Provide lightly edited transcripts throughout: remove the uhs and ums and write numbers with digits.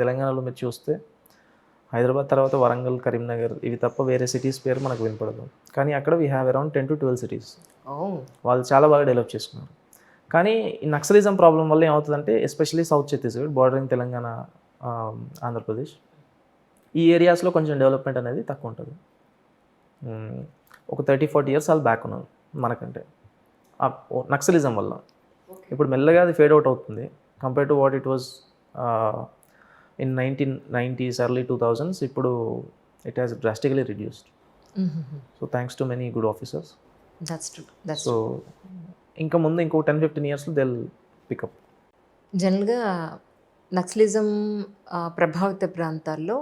తెలంగాణలో మీరు చూస్తే హైదరాబాద్ తర్వాత వరంగల్, కరీంనగర్ ఇవి తప్ప వేరే సిటీస్ పేరు మనకు వినపడదు. కానీ అక్కడ వీ హ్యావ్ అరౌండ్ 10-12 సిటీస్. వాళ్ళు చాలా బాగా డెవలప్ చేసుకున్నారు. కానీ ఈ నక్సలిజం ప్రాబ్లం వల్ల ఏమవుతుందంటే especially south Chhattisgarh bordering Telangana, Andhra Pradesh ఈ ఏరియాస్లో కొంచెం డెవలప్మెంట్ అనేది తక్కువ ఉంటుంది. ఒక 30-40 ఇయర్స్ వాళ్ళు బ్యాక్ ఉన్నారు మనకంటే నక్సలిజం వల్ల. ఇప్పుడు మెల్లగా అది ఫేడ్ అవుట్ అవుతుంది compare to what it was in 1990s, early 2000s. ఇప్పుడు it has drastically reduced. So thanks to many good officers. That's true. So ఇంకా ముందు ఇంకో 10-15 ఇయర్స్లో they'll pick up. జనరల్గా నక్సలిజం ప్రభావిత ప్రాంతాల్లో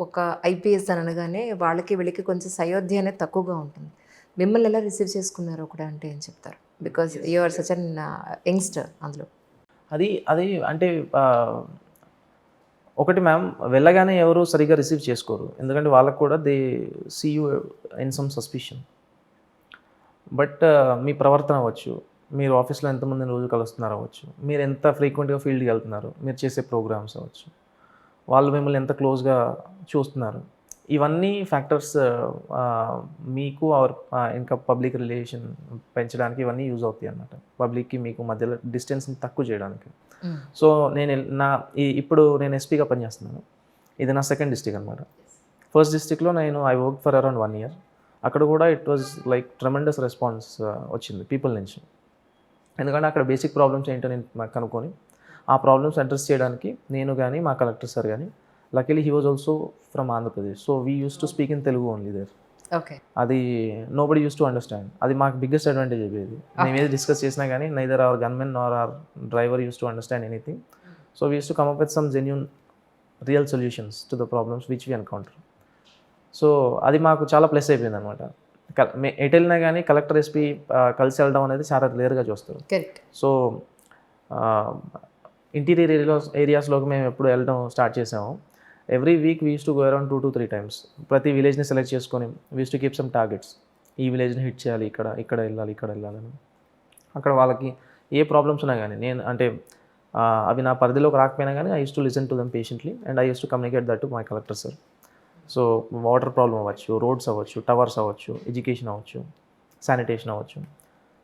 ఒక ఐపీఎస్ అనగానే వాళ్ళకి వీళ్ళకి కొంచెం సయోధ్య అనేది తక్కువగా ఉంటుంది. మిమ్మల్ని ఎలా రిసీవ్ చేసుకున్నారో కూడా అంటే ఏం చెప్తారు? Because you are such an youngster అందులో. అది అంటే ఒకటి మ్యామ్, వెళ్ళగానే ఎవరు సరిగ్గా రిసీవ్ చేసుకోరు. ఎందుకంటే వాళ్ళకు కూడా they see you in some suspicion. But మీ ప్రవర్తన అవ్వచ్చు, మీరు ఆఫీస్లో ఎంతమందిని రోజు కలుస్తున్నారు అవ్వచ్చు, మీరు ఎంత ఫ్రీక్వెంట్గా ఫీల్డ్కి వెళ్తున్నారు, మీరు చేసే ప్రోగ్రామ్స్ అవ్వచ్చు, వాళ్ళు మిమ్మల్ని ఎంత క్లోజ్గా చూస్తున్నారు, ఇవన్నీ ఫ్యాక్టర్స్ మీకు ఇంకా పబ్లిక్ రిలేషన్ పెంచడానికి ఇవన్నీ యూజ్ అవుతాయి అన్నమాట. పబ్లిక్కి మీకు మధ్యలో డిస్టెన్స్ని తక్కువ చేయడానికి. సో ఇప్పుడు నేను ఎస్పీగా పనిచేస్తున్నాను. ఇది నా సెకండ్ డిస్ట్రిక్ట్ అనమాట. ఫస్ట్ డిస్ట్రిక్ట్లో I work for around 1 year. అక్కడ కూడా it was like tremendous response వచ్చింది పీపుల్ నుంచి. ఎందుకంటే అక్కడ బేసిక్ ప్రాబ్లమ్స్ ఏంటో నేను కనుక్కొని ఆ ప్రాబ్లమ్స్ అడ్రస్ చేయడానికి నేను కానీ మా కలెక్టర్ సార్ కానీ, luckily he was also from Andhra Pradesh, so we use to speak in Telugu only there. Okay. అది నోబడి యూస్ టు అండర్స్టాండ్. అది మాకు బిగ్గెస్ట్ అడ్వాంటేజ్ అయిపోయేది. మేము ఏది డిస్కస్ చేసినా కానీ neither our gunmen or our driver used to understand anything. So we use to come up with some genuine real solutions to the problems which we encounter. సో అది మాకు చాలా ప్లస్ అయిపోయింది అనమాట. ఎటు వెళ్ళినా కానీ కలెక్టర్, ఎస్పీ కలిసి వెళ్ళడం అనేది చాలా రేర్గా చూస్తారు. సో ఇంటీరియర్ ఏరియాస్లోకి మేము ఎప్పుడు వెళ్ళడం స్టార్ట్ చేసాము. Every week we use to go around 2 to 3 times. ప్రతి విలేజ్ని సెలెక్ట్ చేసుకొని we use to keep some targets. ఈ విలేజ్ని హిట్ చేయాలి, ఇక్కడ వెళ్ళాలని. అక్కడ వాళ్ళకి ఏ ప్రాబ్లమ్స్ ఉన్నా కానీ అవి నా పరిధిలోకి రాకపోయినా కానీ I use to listen to them patiently and I use to communicate that to my collector sir. So water problem అవ్వచ్చు, రోడ్స్ అవ్వచ్చు, టవర్స్ అవ్వచ్చు, ఎడ్యుకేషన్ అవ్వచ్చు, శానిటేషన్ అవ్వచ్చు.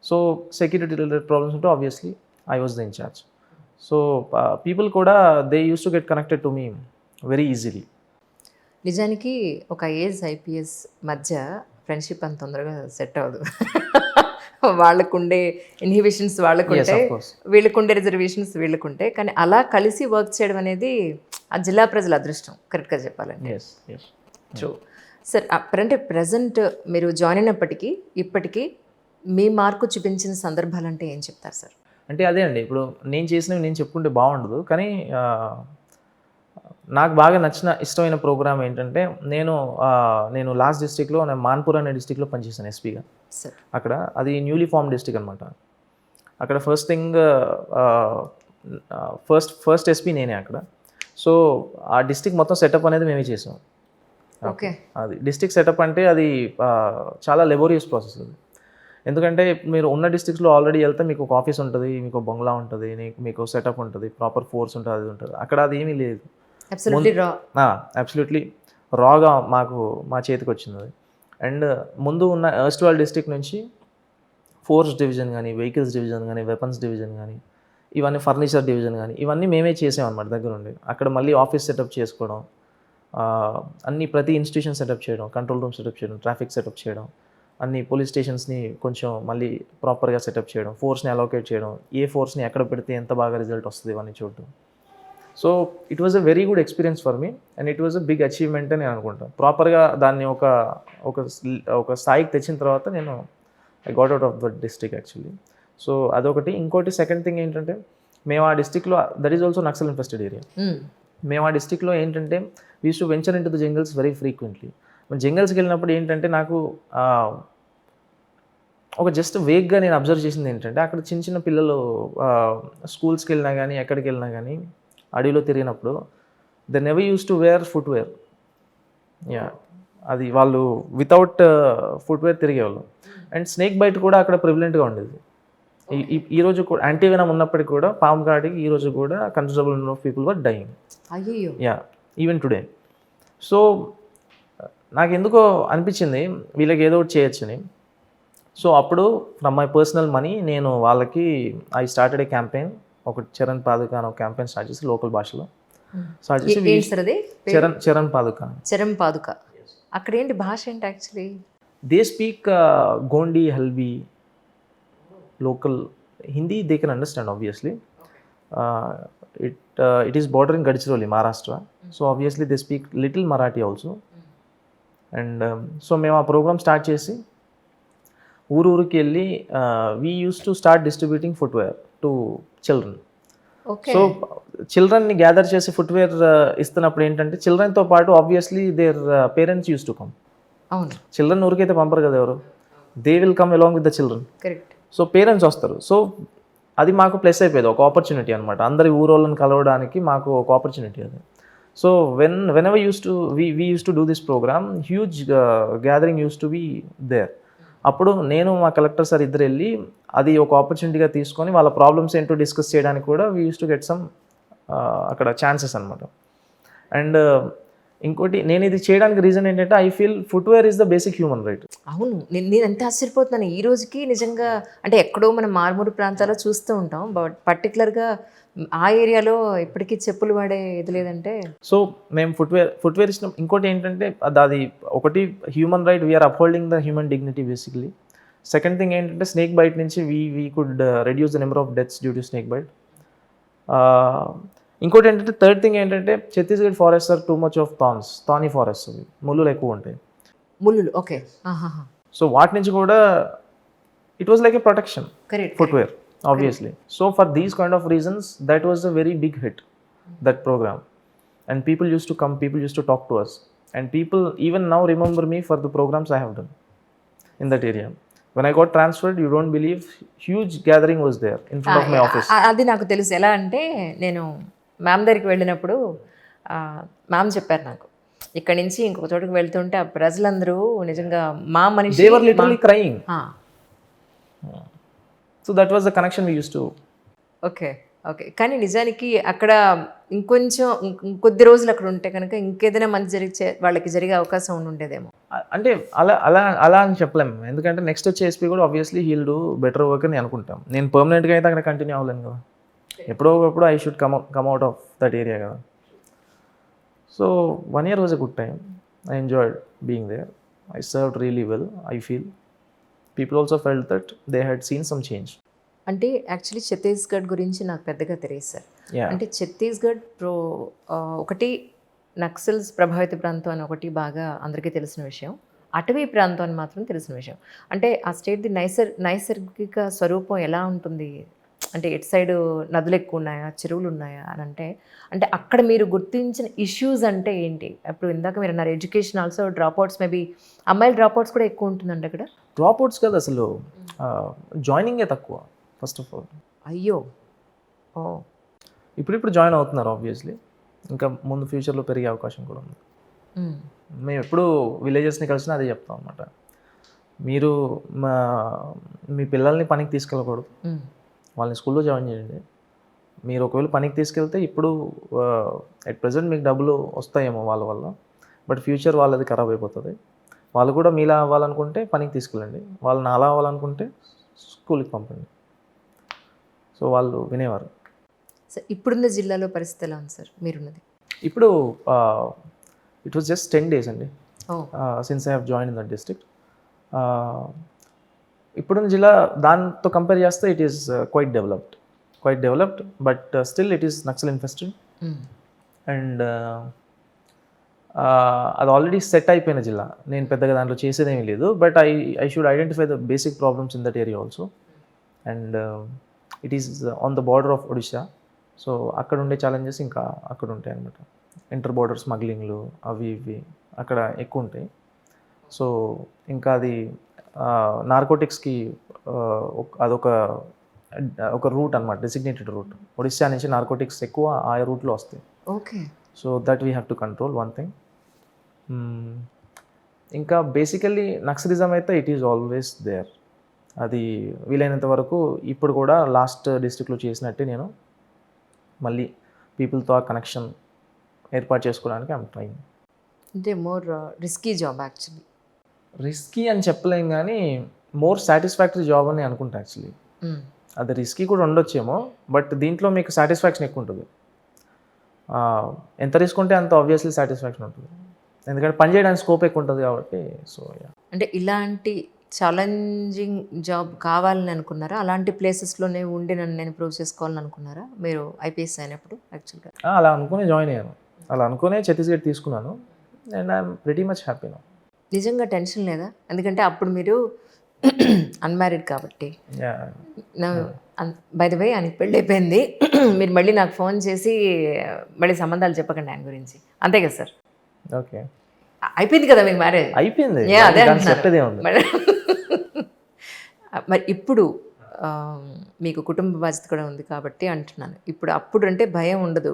సో సెక్యూరిటీ రిలేటెడ్ ప్రాబ్లమ్స్ ఉంటే obviously I was the in-charge. So people కూడా they use to get connected to me very easily. నిజానికి ఒక IAS IPS మధ్య ఫ్రెండ్షిప్ అంత తొందరగా సెట్ అవ్వదు. వాళ్ళకుండే ఇన్హిబిషన్స్ వాళ్ళకుంటే, వీళ్ళకుండే రిజర్వేషన్స్ వీళ్ళకుంటే, కానీ అలా కలిసి వర్క్ చేయడం అనేది ఆ జిల్లా ప్రజల అదృష్టం, కరెక్ట్గా చెప్పాలంటే. సో సార్, అంటే ప్రజెంట్ మీరు జాయిన్ అయినప్పటికీ ఇప్పటికీ మీ మార్కు చూపించిన సందర్భాలు అంటే ఏం చెప్తారు సార్? అంటే అదే అండి, ఇప్పుడు నేను చేసినవి నేను చెప్పుకుంటే బాగుండదు, కానీ నాకు బాగా ఇష్టమైన ప్రోగ్రామ్ ఏంటంటే, నేను లాస్ట్ డిస్ట్రిక్ట్లో మాన్పూర్ అనే డిస్ట్రిక్ట్లో పనిచేశాను ఎస్పీగా. అక్కడ అది న్యూలీ ఫార్మ్ డిస్ట్రిక్ట్ అనమాట. అక్కడ ఫస్ట్ ఎస్పీ నేనే అక్కడ. సో ఆ డిస్ట్రిక్ట్ మొత్తం సెటప్ అనేది మేమే చేసాం. ఓకే. అది డిస్ట్రిక్ట్ సెటప్ అంటే అది చాలా లెబోరియస్ ప్రాసెస్ అది. ఎందుకంటే మీరు ఉన్న డిస్ట్రిక్ట్స్లో ఆల్రెడీ వెళ్తే మీకు ఒక ఆఫీస్ ఉంటుంది, మీకు బంగ్లా ఉంటుంది, మీకు సెటప్ ఉంటుంది, ప్రాపర్ ఫోర్స్ ఉంటుంది, అది ఉంటుంది. అక్కడ అది ఏమీ లేదు. అబ్సల్యూట్లీ రాగా మా చేతికి వచ్చింది అది. అండ్ ముందు ఉన్న ఎర్స్ట్వాల్ డిస్ట్రిక్ట్ నుంచి ఫోర్స్ డివిజన్ కానీ, వెహికల్స్ డివిజన్ కానీ, వెపన్స్ డివిజన్ కానీ, ఇవన్నీ ఫర్నిచర్ డివిజన్ కానీ, ఇవన్నీ మేమే చేసామన్నమాట దగ్గర ఉండి. అక్కడ మళ్ళీ ఆఫీస్ సెటప్ చేసుకోవడం, ప్రతి ఇన్స్టిట్యూషన్ సెటప్ చేయడం, కంట్రోల్ రూమ్ సెటప్ చేయడం, ట్రాఫిక్ సెటప్ చేయడం, అన్ని పోలీస్ స్టేషన్స్ని కొంచెం మళ్ళీ ప్రాపర్గా సెటప్ చేయడం, ఫోర్స్ని అలోకేట్ చేయడం, ఏ ఫోర్స్ని ఎక్కడ పెడితే ఎంత బాగా రిజల్ట్ వస్తుంది ఇవన్నీ చూడటం. So it was a very good experience for me and it was a big achievement అని నేను అనుకుంటాను. ప్రాపర్గా దాన్ని ఒక స్థాయికి తెచ్చిన తర్వాత I got out of the district actually. So అదొకటి. ఇంకోటి సెకండ్ థింగ్ ఏంటంటే, మేము ఆ డిస్ట్రిక్ట్లో, that is also naxal infested area. మేము ఆ డిస్ట్రిక్ట్లో ఏంటంటే we use to venture in to the jungles very frequently. జంగల్స్కి వెళ్ళినప్పుడు ఏంటంటే నాకు ఒక జస్ట్ వేగ్గా నేను అబ్జర్వ్ చేసింది ఏంటంటే, అక్కడ చిన్న పిల్లలు స్కూల్స్కి వెళ్ళినా కానీ ఎక్కడికి వెళ్ళినా కానీ అడవిలో తిరిగినప్పుడు they never use to wear footwear. అది వాళ్ళు వితౌట్ ఫుట్వేర్ తిరిగేవాళ్ళు. అండ్ స్నేక్ బైట్ కూడా అక్కడ ప్రివిలెంట్గా ఉండేది. ఈ రోజు కూడా యాంటీవెనమ్ ఉన్నప్పటికీ కూడా పాము కాటికి ఈ రోజు కూడా considerable number of people were dying. అయ్యో. Yeah, even today. సో నాకు ఎందుకో అనిపించింది వీళ్ళకి ఏదో ఒకటి చేయొచ్చని. సో అప్పుడు ఫ్రమ్ మై పర్సనల్ మనీ నేను వాళ్ళకి ఐ స్టార్టెడ్ ఏ క్యాంపెయిన్. ఒక చరణ్ పాదుక అని ఒక క్యాంపెయిన్ స్టార్ట్ చేసి లోకల్ భాషలో స్టార్ట్ చేసి ఏంటి సార్ అది? చరణ్ పాదుక. చరణ్ పాదుక. అక్కడ ఏంటి భాష ఏంటి actually? They speak Gondi, Halbi, local Hindi. They can understand obviously. It is bordering Gadchiroli, Maharashtra. So obviously they speak little Marathi also. And so మేము ఆ ప్రోగ్రామ్ స్టార్ట్ చేసి ఊరికి వెళ్ళి we use to start distributing footwear to children. Okay. So చిల్డ్రన్ని gather చేసి footwear ఇస్తున్నప్పుడు ఏంటంటే చిల్డ్రన్తో పాటు obviously their parents use to come. అవును, చిల్డ్రన్ ఊరికైతే పంపరు కదా ఎవరు. They will come along with the children. Correct. So parents వస్తారు. సో అది మాకు ప్లస్ అయిపోయేది, ఒక ఆపర్చునిటీ అనమాట. అందరి ఊరోళ్ళని కలవడానికి మాకు ఒక ఆపర్చునిటీ అది. So whenever we used to do this program, huge gathering used to be there. అప్పుడు నేను మా కలెక్టర్ సార్ ఇద్దరు వెళ్ళి అది ఒక ఆపర్చునిటీగా తీసుకొని వాళ్ళ ప్రాబ్లమ్స్ ఏంటో డిస్కస్ చేయడానికి కూడా we use to get some అక్కడ ఛాన్సెస్ అనమాట. అండ్ ఇంకోటి నేను ఇది చేయడానికి రీజన్ ఏంటంటే I feel footwear is the basic human right. అవును, నేను ఎంత ఆశ్చర్యపోతున్నాను ఈ రోజుకి నిజంగా. అంటే ఎక్కడో మనం మారుమూరు ప్రాంతాల్లో చూస్తూ ఉంటాం, బట్ పర్టికులర్గా ఆ ఏరియాలో ఇప్పటికీ చెప్పులు వాడే ఇది లేదంటే. సో మేము ఫుట్వేర్ ఇష్టం. ఇంకోటి ఏంటంటే అది ఒకటి human right, we are upholding the human dignity basically. Second thing ఏంటంటే స్నేక్ బైట్ నుంచి we could reduce the number of deaths due to snake bite. ఇంకోటి ఏంటంటే థర్డ్ థింగ్ ఏంటంటే Chhattisgarh forest are too much of thorny forest, ముళ్ళులు ఎక్కువ ఉంటాయి. ముళ్ళు. Okay. So వాటి నుంచి కూడా it was like a protection, correct, footwear obviously. So for these kind of reasons that was a very big hit, that program. And people used to come, people used to talk to us, and people even now remember me for the programs I have done in that area. When I got transferred, you don't believe, huge gathering was there in front of my office. అది నాకు తెలుసు. ఎలా అంటే నేను ma'am దగ్గరికి వెళ్ళినప్పుడు ma'am చెప్పారు నాకు, ఇక్కడ నుంచి ఇంకొక చోటుకు వెళ్తుంటే ఆ ప్రజలందరూ నిజంగా మా మనిషి, They were literally crying. ఆ. So that was the connection we used to. Okay, okay. కానీ నిజానికి అక్కడ ఇంకొంచెం ఇంకొద్ది రోజులు అక్కడ ఉంటే కనుక ఇంకేదైనా మంచి వాళ్ళకి జరిగే అవకాశం ఉండేదేమో. అంటే అలా అని చెప్పలేము, ఎందుకంటే నెక్స్ట్ వచ్చే ఎస్పీ కూడా obviously he'll do better work అని అనుకుంటాం. నేను పర్మనెంట్గా అయితే అక్కడ కంటిన్యూ అవ్వలేను కదా, ఎప్పుడో ఒకప్పుడు I should come out of that area కదా. So 1 year was a good time. I enjoyed being there. I served really well, I feel. People also felt that they had seen some change. అంటే actually Chhattisgarh గురించి నాకు పెద్దగా తెలియదు sir. Yeah. అంటే ఛత్తీస్గఢ్ ఒకటి నక్సల్స్ ప్రభావిత ప్రాంతం అని ఒకటి బాగా అందరికీ తెలిసిన విషయం, అటవీ ప్రాంతం అని మాత్రం తెలిసిన విషయం. అంటే ఆ స్టేట్ది నైసర్గిక స్వరూపం ఎలా ఉంటుంది, అంటే ఎటు సైడ్ నదులు ఎక్కువ ఉన్నాయా, చెరువులు ఉన్నాయా అని అంటే అక్కడ మీరు గుర్తించిన ఇష్యూస్ అంటే ఏంటి? అప్పుడు ఇందాక మీరు అన్నారు ఎడ్యుకేషన్ ఆల్సో, డ్రాప్అవుట్స్, మేబీ అమ్మాయిల డ్రాప్అవుట్స్ కూడా ఎక్కువ ఉంటుందండి అక్కడ. డ్రాప్అవుట్స్ కదా అసలు, జాయినింగే తక్కువ ఫస్ట్ ఆఫ్ ఆల్. అయ్యో. ఓ. ఇప్పుడు జాయిన్ అవుతున్నారు ఆబ్వియస్లీ, ఇంకా ముందు ఫ్యూచర్లో పెరిగే అవకాశం కూడా ఉంది. మేము ఎప్పుడు విలేజెస్ని కలిసినా అదే చెప్తాం అన్నమాట, మీరు మీ పిల్లల్ని పనికి తీసుకెళ్ళకూడదు, వాళ్ళని స్కూల్లో జాయిన్ చేయండి. మీరు ఒకవేళ పనికి తీసుకెళ్తే ఇప్పుడు అట్ ప్రజెంట్ మీకు డబ్బులు వస్తాయేమో వాళ్ళ వల్ల, బట్ ఫ్యూచర్ వాళ్ళది ఖరాబ్ అయిపోతుంది. వాళ్ళు కూడా మీలా అవ్వాలనుకుంటే పనికి తీసుకెళ్ళండి, వాళ్ళని అలా అవ్వాలనుకుంటే స్కూల్కి పంపండి. సో వాళ్ళు వినేవారు. సార్ ఇప్పుడున్న జిల్లాలో పరిస్థితి ఎలా ఉంది సార్ మీరున్నది? ఇప్పుడు ఇట్ వాజ్ జస్ట్ 10 days అండి Oh. Since I have join in that district. ఇప్పుడున్న జిల్లా దాంతో కంపేర్ చేస్తే it is quite developed, but still it is Naxal infested. And అది ఆల్రెడీ సెట్ అయిపోయిన జిల్లా, నేను పెద్దగా దాంట్లో చేసేదేమీ లేదు, but I should identify the basic problems in that area also. And it is on the border of Odisha. So అక్కడ ఉండే ఛాలెంజెస్ ఇంకా అక్కడ ఉంటాయి అన్నమాట. ఇంటర్ బోర్డర్ స్మగ్లింగ్లు అవి ఇవి అక్కడ ఎక్కువ ఉంటాయి. సో ఇంకా అది నార్కోటిక్స్కి ఒక రూట్ అనమాట, డెసిగ్నేటెడ్ రూట్. ఒడిశా నుంచి నార్కోటిక్స్ ఎక్కువ ఆ రూట్లో వస్తాయి. Okay. So that we have to control one thing. ఇంకా బేసికల్లీ నక్సలిజం అయితే ఇట్ ఈస్ ఆల్వేస్ దేర్. అది వీలైనంత వరకు ఇప్పుడు కూడా లాస్ట్ డిస్ట్రిక్ట్లో చేసినట్టే నేను మళ్ళీ పీపుల్తో ఆ కనెక్షన్ ఏర్పాటు చేసుకోవడానికి ఐమ్ ట్రైయింగ్. అంటే more risky job actually. Risky అని చెప్పలేం కానీ మోర్ సాటిస్ఫాక్టరీ జాబ్ అని అనుకుంటా యాక్చువల్లీ. అది రిస్కీ కూడా ఉండొచ్చేమో, బట్ దీంట్లో మీకు సాటిస్ఫాక్షన్ ఎక్కువ ఉంటుంది. ఎంత రిస్క్ ఉంటే అంత ఆబ్వియస్లీ సాటిస్ఫాక్షన్ ఉంటుంది, ఎందుకంటే పని చేయడానికి స్కోప్ ఎక్కువ ఉంటుంది కాబట్టి. సో అంటే ఇలాంటి ఛాలెంజింగ్ జాబ్ కావాలని అనుకున్నారా? అలాంటి ప్లేసెస్లోనే ఉండి నన్ను నేను ప్రూవ్ చేసుకోవాలని అనుకున్నారా మీరు ఐపీఎస్ అయినప్పుడు? యాక్చువల్గా అలా అనుకునే జాయిన్ అయ్యాను, అలా అనుకునే ఛత్తీస్గఢ్ తీసుకున్నాను, and I'm very much happy now. నిజంగా టెన్షన్ లేదా? ఎందుకంటే అప్పుడు మీరు అన్మ్యారీడ్ కాబట్టి. బై ద వే ఆయనకి పెళ్ళి అయిపోయింది. మీరు మళ్ళీ నాకు ఫోన్ చేసి మళ్ళీ సంబంధాలు చెప్పకండి ఆయన గురించి, అంతే కదా సార్? ఓకే, అయిపోయింది కదా మీకు మ్యారేజ్? అయిపోయింది. అదే అంటున్నారు. మరి ఇప్పుడు మీకు కుటుంబ బాధ్యత కూడా ఉంది కాబట్టి అంటున్నాను. ఇప్పుడు అప్పుడు అంటే భయం ఉండదు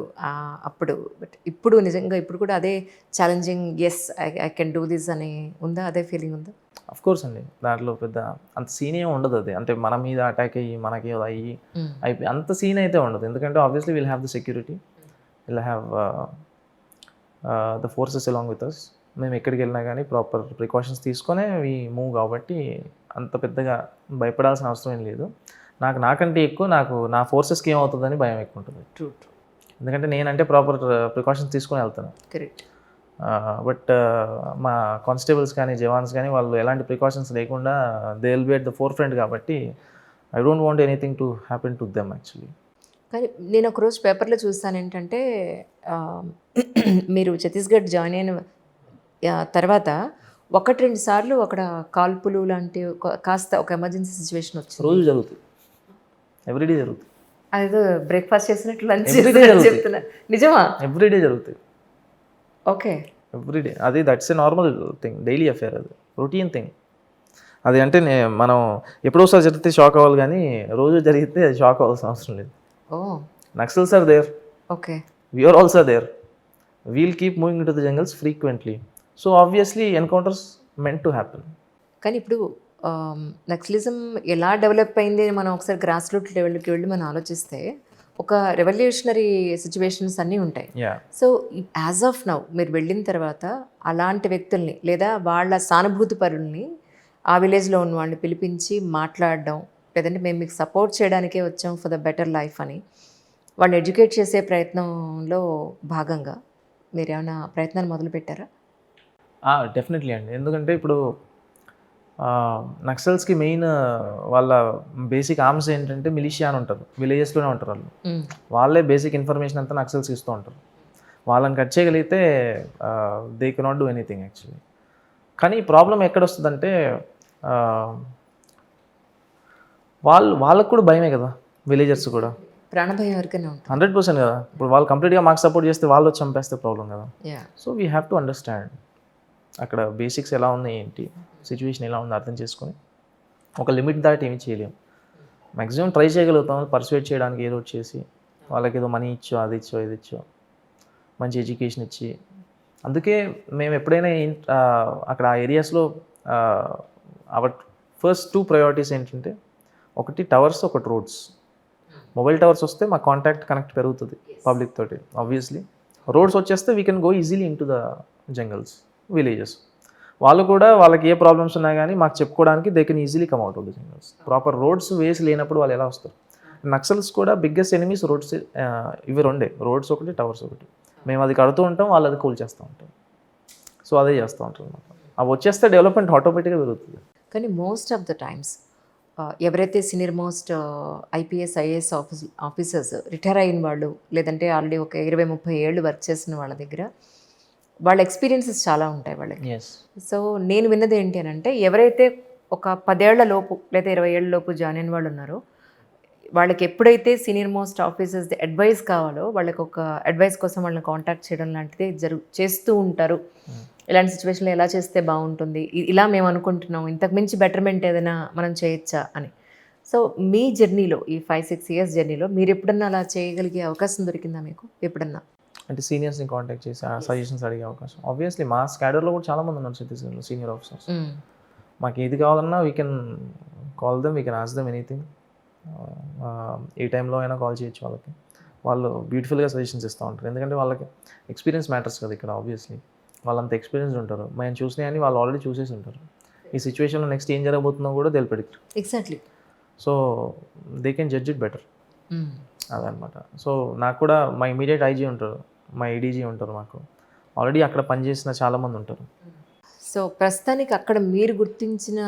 అప్పుడు, బట్ ఇప్పుడు నిజంగా ఇప్పుడు కూడా అదే challenging, yes I can do this అని ఉందా? అదే ఫీలింగ్ ఉందా? అఫ్ కోర్స్ అండి, దాంట్లో పెద్ద అంత సీన్ ఏమి ఉండదు. అది అంటే మన మీద అటాక్ అయ్యి మనకి అయ్యి అయిపోయి అంత సీన్ అయితే ఉండదు, ఎందుకంటే obviously will have the security, will have the forces along with us. మేము ఎక్కడికి వెళ్ళినా కానీ ప్రాపర్ ప్రికాషన్స్ తీసుకొనే వి మూవ్, కాబట్టి అంత పెద్దగా భయపడాల్సిన అవసరం ఏం లేదు. నాకంటే ఎక్కువ నా ఫోర్సెస్కి ఏమవుతుందని భయం ఎక్కువ ఉంటుంది. ట్రూ. ఎందుకంటే నేనంటే ప్రాపర్ ప్రికాషన్స్ తీసుకొని వెళ్తాను. కరెక్ట్. బట్ మా కానిస్టేబుల్స్ కానీ జవాన్స్ కానీ వాళ్ళు ఎలాంటి ప్రికాషన్స్ లేకుండా they will be at the forefront, కాబట్టి I don't want anything to happen to them actually. కానీ నేను ఒకరోజు పేపర్లో చూస్తాను ఏంటంటే మీరు ఛత్తీస్గఢ్ జాయిన్ అయిన తర్వాత 1-2 సార్లు అక్కడ కాల్పులు లాంటి కాస్త ఒక ఎమర్జెన్సీ సిచ్యువేషన్ వచ్చింది. రోజు జరుగుతుంది, ఎవ్రీడే జరుగుతుంది. అదేదో బ్రేక్ఫాస్ట్ చేసినట్లు లంచ్ Everyday జరుగుతుంది. చెప్తున్నా, నిజమా? ఎవ్రీడే జరుగుతాయి, ఓకే. ఎవ్రీడే. అది that's a normal thing, daily affair, అది రొటీన్ థింగ్. అది అంటే మనం ఎప్పుడోసారి జరిగితే షాక్ అవ్వాలి, కానీ రోజు జరిగితే అది షాక్ అవ్వాల్సిన అవసరం లేదు. Oh, naxals are there, okay. we are also there, we'll keep moving into the jungles frequently, so obviously encounters meant to happen. కానీ ఇప్పుడు నక్సలిజం ఎలా డెవలప్ అయింది అని మనం ఒకసారి గ్రాస్ రూట్ లెవెల్కి వెళ్ళి మనం ఆలోచిస్తే ఒక రెవల్యూషనరీ సిచ్యువేషన్స్ అన్నీ ఉంటాయి. Yeah, so as of now మీరు వెళ్ళిన తర్వాత అలాంటి వ్యక్తుల్ని లేదా వాళ్ళ సానుభూతి పరుల్ని ఆ విలేజ్లో ఉన్న వాళ్ళని పిలిపించి మాట్లాడడం, లేదంటే మేము మీకు సపోర్ట్ చేయడానికే వచ్చాం ఫర్ ద బెటర్ లైఫ్ అని వాళ్ళు ఎడ్యుకేట్ చేసే ప్రయత్నంలో భాగంగా మీరు ఏమైనా ప్రయత్నాలు మొదలుపెట్టారా? డెఫినెట్లీ అండి. ఎందుకంటే ఇప్పుడు నక్సల్స్కి మెయిన్ వాళ్ళ బేసిక్ ఆర్మ్స్ ఏంటంటే మిలిషియా అని ఉంటారు, విలేజెస్లోనే ఉంటారు వాళ్ళు. వాళ్ళే బేసిక్ ఇన్ఫర్మేషన్ అంతా నక్సల్స్ ఇస్తూ ఉంటారు. వాళ్ళని కట్ చేయగలిగితే they cannot do anything actually. కానీ ప్రాబ్లం ఎక్కడ వస్తుందంటే వాళ్ళకు కూడా భయమే కదా, విలేజర్స్ కూడా ప్రాణభయం ఎవరికైనా ఉంటుంది. 100% కదా. ఇప్పుడు వాళ్ళు కంప్లీట్గా మాకు సపోర్ట్ చేస్తే వాళ్ళు వచ్చి చంపేస్తే ప్రాబ్లం కదా. Yeah. So we have to understand అక్కడ బేసిక్స్ ఎలా ఉన్నాయి, ఏంటి సిచ్యువేషన్ ఎలా ఉంది అర్థం చేసుకొని ఒక లిమిట్ దాటి ఏమి చేయలేము. మ్యాక్సిమం ట్రై చేయగలుగుతాం పర్సువేట్ చేయడానికి, ఏదో చేసి వాళ్ళకి ఏదో మనీ ఇచ్చో, అది ఇచ్చో, ఇది ఇచ్చో, మంచి ఎడ్యుకేషన్ ఇచ్చి. అందుకే మేము ఎప్పుడైనా అక్కడ ఆ ఏరియాస్లో అవర్ ఫస్ట్ 2 ప్రయారిటీస్ ఏంటంటే, ఒకటి టవర్స్, ఒకటి రోడ్స్. మొబైల్ టవర్స్ వస్తే మా కాంటాక్ట్ కనెక్ట్ పెరుగుతుంది పబ్లిక్ తోటి ఆబ్వియస్లీ. రోడ్స్ వచ్చేస్తే we can go easily in to the jungles, villages. వాళ్ళు కూడా వాళ్ళకి ఏ ప్రాబ్లమ్స్ ఉన్నా కానీ మాకు చెప్పుకోవడానికి they can easily come out of the jungles. Proper roads ways లేనప్పుడు వాళ్ళు ఎలా వస్తారు? నక్సల్స్ కూడా బిగ్గెస్ట్ ఎనిమీస్ రోడ్స్, ఇవి రెండే, రోడ్స్ ఒకటి, టవర్స్ ఒకటి. మేము అది కడుతూ ఉంటాం, వాళ్ళు అది కూల్ చేస్తూ ఉంటాం. సో అదే చేస్తూ ఉంటారు అన్నమాట. అవి వచ్చేస్తే డెవలప్మెంట్ ఆటోమేటిక్గా పెరుగుతుంది. కానీ మోస్ట్ ఆఫ్ ద టైమ్స్ ఎవరైతే senior most IPS IAS officers retire అయిన వాళ్ళు, లేదంటే ఆల్రెడీ ఒక 20-30 ఏళ్ళు వర్క్ చేసిన వాళ్ళ దగ్గర వాళ్ళ ఎక్స్పీరియన్సెస్ చాలా ఉంటాయి వాళ్ళకి. సో నేను విన్నది ఏంటి అని అంటే, ఎవరైతే ఒక 10 ఏళ్ల లోపు లేదా 20 ఏళ్ల లోపు జాయిన్ అయిన వాళ్ళు ఉన్నారో వాళ్ళకి ఎప్పుడైతే సీనియర్ మోస్ట్ ఆఫీసర్స్ అడ్వైస్ కావాలో వాళ్ళకి ఒక అడ్వైస్ కోసం వాళ్ళని కాంటాక్ట్ చేయడం లాంటిది చేస్తూ ఉంటారు. ఇలాంటి సిచ్యువేషన్లో ఎలా చేస్తే బాగుంటుంది, ఇలా మేము అనుకుంటున్నాం, ఇంతకు మించి బెటర్మెంట్ ఏదైనా మనం చేయొచ్చా అని. సో మీ జర్నీలో, ఈ 5-6 ఇయర్స్ జర్నీలో మీరు ఎప్పుడన్నా అలా చేయగలిగే అవకాశం దొరికిందా మీకు ఎప్పుడన్నా? అంటే సీనియర్స్ని కాంటాక్ట్ చేసి సజెషన్స్ అడిగే అవకాశం ఆబ్వియస్లీ మా స్కాడర్లో కూడా చాలామంది ఉన్నారు ఛత్తీస్గఢ్లో సీనియర్ ఆఫీసర్స్. మాకు ఏది కావాలన్నా we can call them, we can ask them anything. ఏ టైంలో అయినా కాల్ చేయొచ్చు వాళ్ళకి. వాళ్ళు బ్యూటిఫుల్గా సజెషన్స్ ఇస్తూ ఉంటారు. ఎందుకంటే వాళ్ళకి ఎక్స్పీరియన్స్ మ్యాటర్స్ కదా ఇక్కడ. ఆబ్వియస్లీ వాళ్ళంత ఎక్స్పీరియన్స్ ఉంటారు. మేము చూసినాయని వాళ్ళు ఆల్రెడీ చూసేసి ఉంటారు. ఈ సిచ్యువేషన్లో నెక్స్ట్ ఏం జరగబోతుందో కూడా they predict. Exactly. So they can judge it better. అదనమాట. సో నాకు కూడా మా ఇమీడియట్ ఐజీ ఉంటారు, మా ఏడీజీ ఉంటారు. మాకు ఆల్రెడీ అక్కడ పనిచేసిన చాలామంది ఉంటారు. సో ప్రస్తుతానికి అక్కడ మీరు గుర్తించిన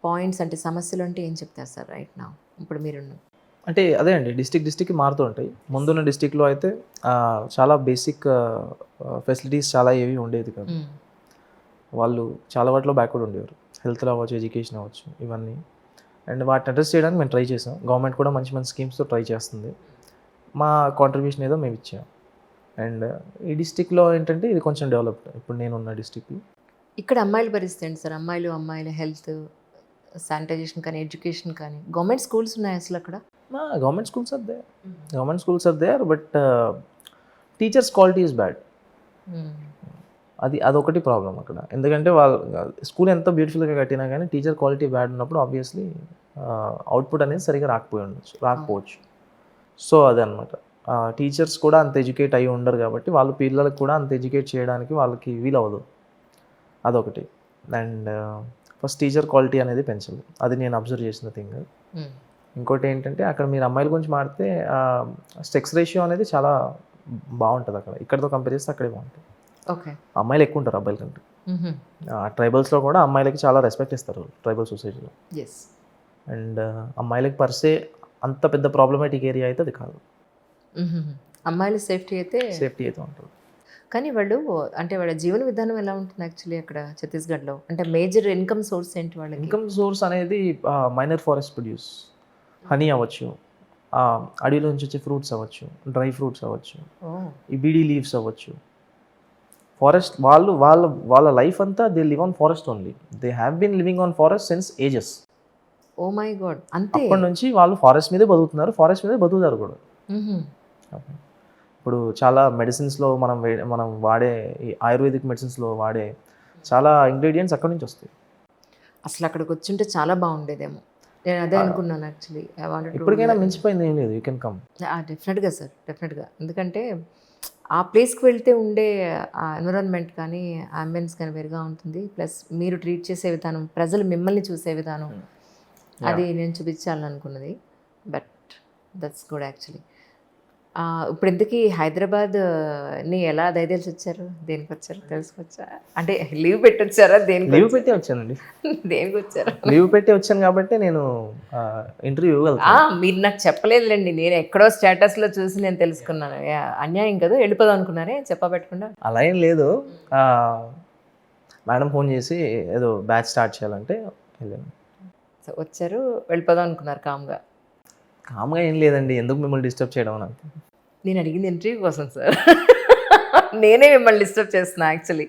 పాయింట్స్ అంటే సమస్యలు అంటే ఏం చెప్తారు సార్ రైట్ నా? ఇప్పుడు మీరు అంటే అదే అండి, డిస్టిక్కి మారుతూ ఉంటాయి. ముందున్న డిస్టిక్లో అయితే చాలా బేసిక్ ఫెసిలిటీస్ చాలా ఏవి ఉండేది కాదు. వాళ్ళు చాలా వాటిలో బ్యాక్వర్డ్ ఉండేవారు. హెల్త్లో అవ్వచ్చు, ఎడ్యుకేషన్ అవ్వచ్చు, ఇవన్నీ. అండ్ వాటిని అడ్రస్ చేయడానికి మేము ట్రై చేసాం. గవర్నమెంట్ కూడా మంచి మంచి స్కీమ్స్తో ట్రై చేస్తుంది. మా కాంట్రిబ్యూషన్ ఏదో మేము ఇచ్చాం. అండ్ ఈ డిస్టిక్లో ఏంటంటే ఇది కొంచెం డెవలప్డ్. ఇప్పుడు నేను ఉన్న డిస్టిక్లో ఇక్కడ అమ్మాయిల పరిస్థితి ఏంటి సార్? అమ్మాయిల హెల్త్, శానిటైజేషన్ కానీ, ఎడ్యుకేషన్ కానీ, గవర్నమెంట్ స్కూల్స్ ఉన్నాయి అసలు అక్కడ? Government schools are there but teachers quality is bad. అదొకటి ప్రాబ్లం అక్కడ. ఎందుకంటే వాళ్ళు స్కూల్ ఎంత బ్యూటిఫుల్గా కట్టినా కానీ టీచర్ క్వాలిటీ బ్యాడ్ ఉన్నప్పుడు ఆబ్వియస్లీ అవుట్పుట్ అనేది సరిగా రాకపోవచ్చు. సో అదనమాట. టీచర్స్ కూడా అంత ఎడ్యుకేట్ అయ్యి ఉండరు కాబట్టి వాళ్ళు పిల్లలకు కూడా అంత ఎడ్యుకేట్ చేయడానికి వాళ్ళకి వీలవ్వదు. అదొకటి. అండ్ ఫస్ట్ టీచర్ క్వాలిటీ అనేది పెంచాలి. అది నేను అబ్జర్వ్ చేసిన థింగ్. ఇంకోటి ఏంటంటే అక్కడ మీరు అమ్మాయిల గురించి మాడితే సెక్స్ రేషియో అనేది చాలా బాగుంటుంది అక్కడ. ఇక్కడతో కంపేర్ చేస్తే అక్కడే బాగుంటుంది. ఓకే. అమ్మాయిలు ఎక్కువ ఉంటారు అబ్బాయిల కంటే. ట్రైబల్స్లో కూడా అమ్మాయిలకి చాలా రెస్పెక్ట్ ఇస్తారు ట్రైబల్ సొసైటీలో. అండ్ అమ్మాయిలకి పర్సే అంత పెద్ద ప్రాబ్లమేటిక్ ఏరియా అయితే అది కాదు. అమ్మాయిల సేఫ్టీ అయితే ఉంటుంది. కానీ వాళ్ళు అంటే వాళ్ళ జీవన విధానం ఎలా ఉంటుంది యాక్చువల్లీ అక్కడ ఛత్తీస్గఢ్లో? అంటే మేజర్ ఇన్కమ్ సోర్స్ ఏంటి వాళ్ళకి? ఇన్కమ్ సోర్స్ అనేది మైనర్ ఫారెస్ట్ ప్రొడ్యూస్, హనీ అవ్వచ్చు, అడవిలో నుంచి వచ్చే ఫ్రూట్స్ అవ్వచ్చు, డ్రై ఫ్రూట్స్ అవ్వచ్చు, ఈ బీడీ లీవ్స్ అవ్వచ్చు. ఫారెస్ట్ వాళ్ళ లైఫ్ అంతా they live on forest only. They have been living on forest since ages. Oh my god. అంతే. అప్పటి నుంచి వాళ్ళు ఫారెస్ట్ మీదే బతుకుతున్నారు, ఫారెస్ట్ మీదే బతుకుతారు కూడా. ఇప్పుడు చాలా మెడిసిన్స్లో మనం వాడే ఈ ఆయుర్వేదిక్ మెడిసిన్స్లో వాడే చాలా ఇంగ్రీడియంట్స్ అక్కడి నుంచి వస్తాయి. అసలు అక్కడికి వచ్చింటే చాలా బాగుండేదేమో. నేను అదే అనుకున్నాను యాక్చువల్లీ. ఇప్పటికైనా మించిపోయింది ఏం లేదు. You can come. డెఫినెట్గా సార్, డెఫినెట్గా. ఎందుకంటే ఆ ప్లేస్కి వెళ్తే ఉండే ఆ ఎన్విరాన్మెంట్ కానీ, అంబియన్స్ కానీ వేరుగా ఉంటుంది. ప్లస్ మీరు ట్రీట్ చేసే విధానం, ప్రజలు మిమ్మల్ని చూసే విధానం, అది నేను చూపించాలని అనుకున్నది. But that's good actually. ఇప్పుడు ఇంతకీ హైదరాబాద్ని ఎలా దయచేసి వచ్చారు? దేనికి వచ్చారు తెలుసుకోవచ్చా? అంటే లీవ్ పెట్టి వచ్చారా? లీవ్ పెట్టి వచ్చానండి. దేనికి వచ్చారు? లీవ్ పెట్టి వచ్చాను కాబట్టి నేను ఇంటర్వ్యూ. మీరు నాకు చెప్పలేదులేండి. నేను ఎక్కడో స్టేటస్లో చూసి నేను తెలుసుకున్నాను. అన్యాయం కదా, వెళ్ళిపోదాం అనుకున్నారే చెప్పబెట్టకుండా. అలా ఏం లేదు. మేడం ఫోన్ చేసి ఏదో బ్యాచ్ స్టార్ట్ చేయాలంటే వెళ్ళాను. సో వచ్చారు, వెళ్ళిపోదాం అనుకున్నారు కామ్గా. కామ్గా ఏం లేదండి, ఎందుకు మిమ్మల్ని డిస్టర్బ్ చేయడం అని. నేను అడిగింది ఇంటర్వ్యూ కోసం సార్. నేనే మిమ్మల్ని డిస్టర్బ్ చేస్తున్నా యాక్చువల్లీ.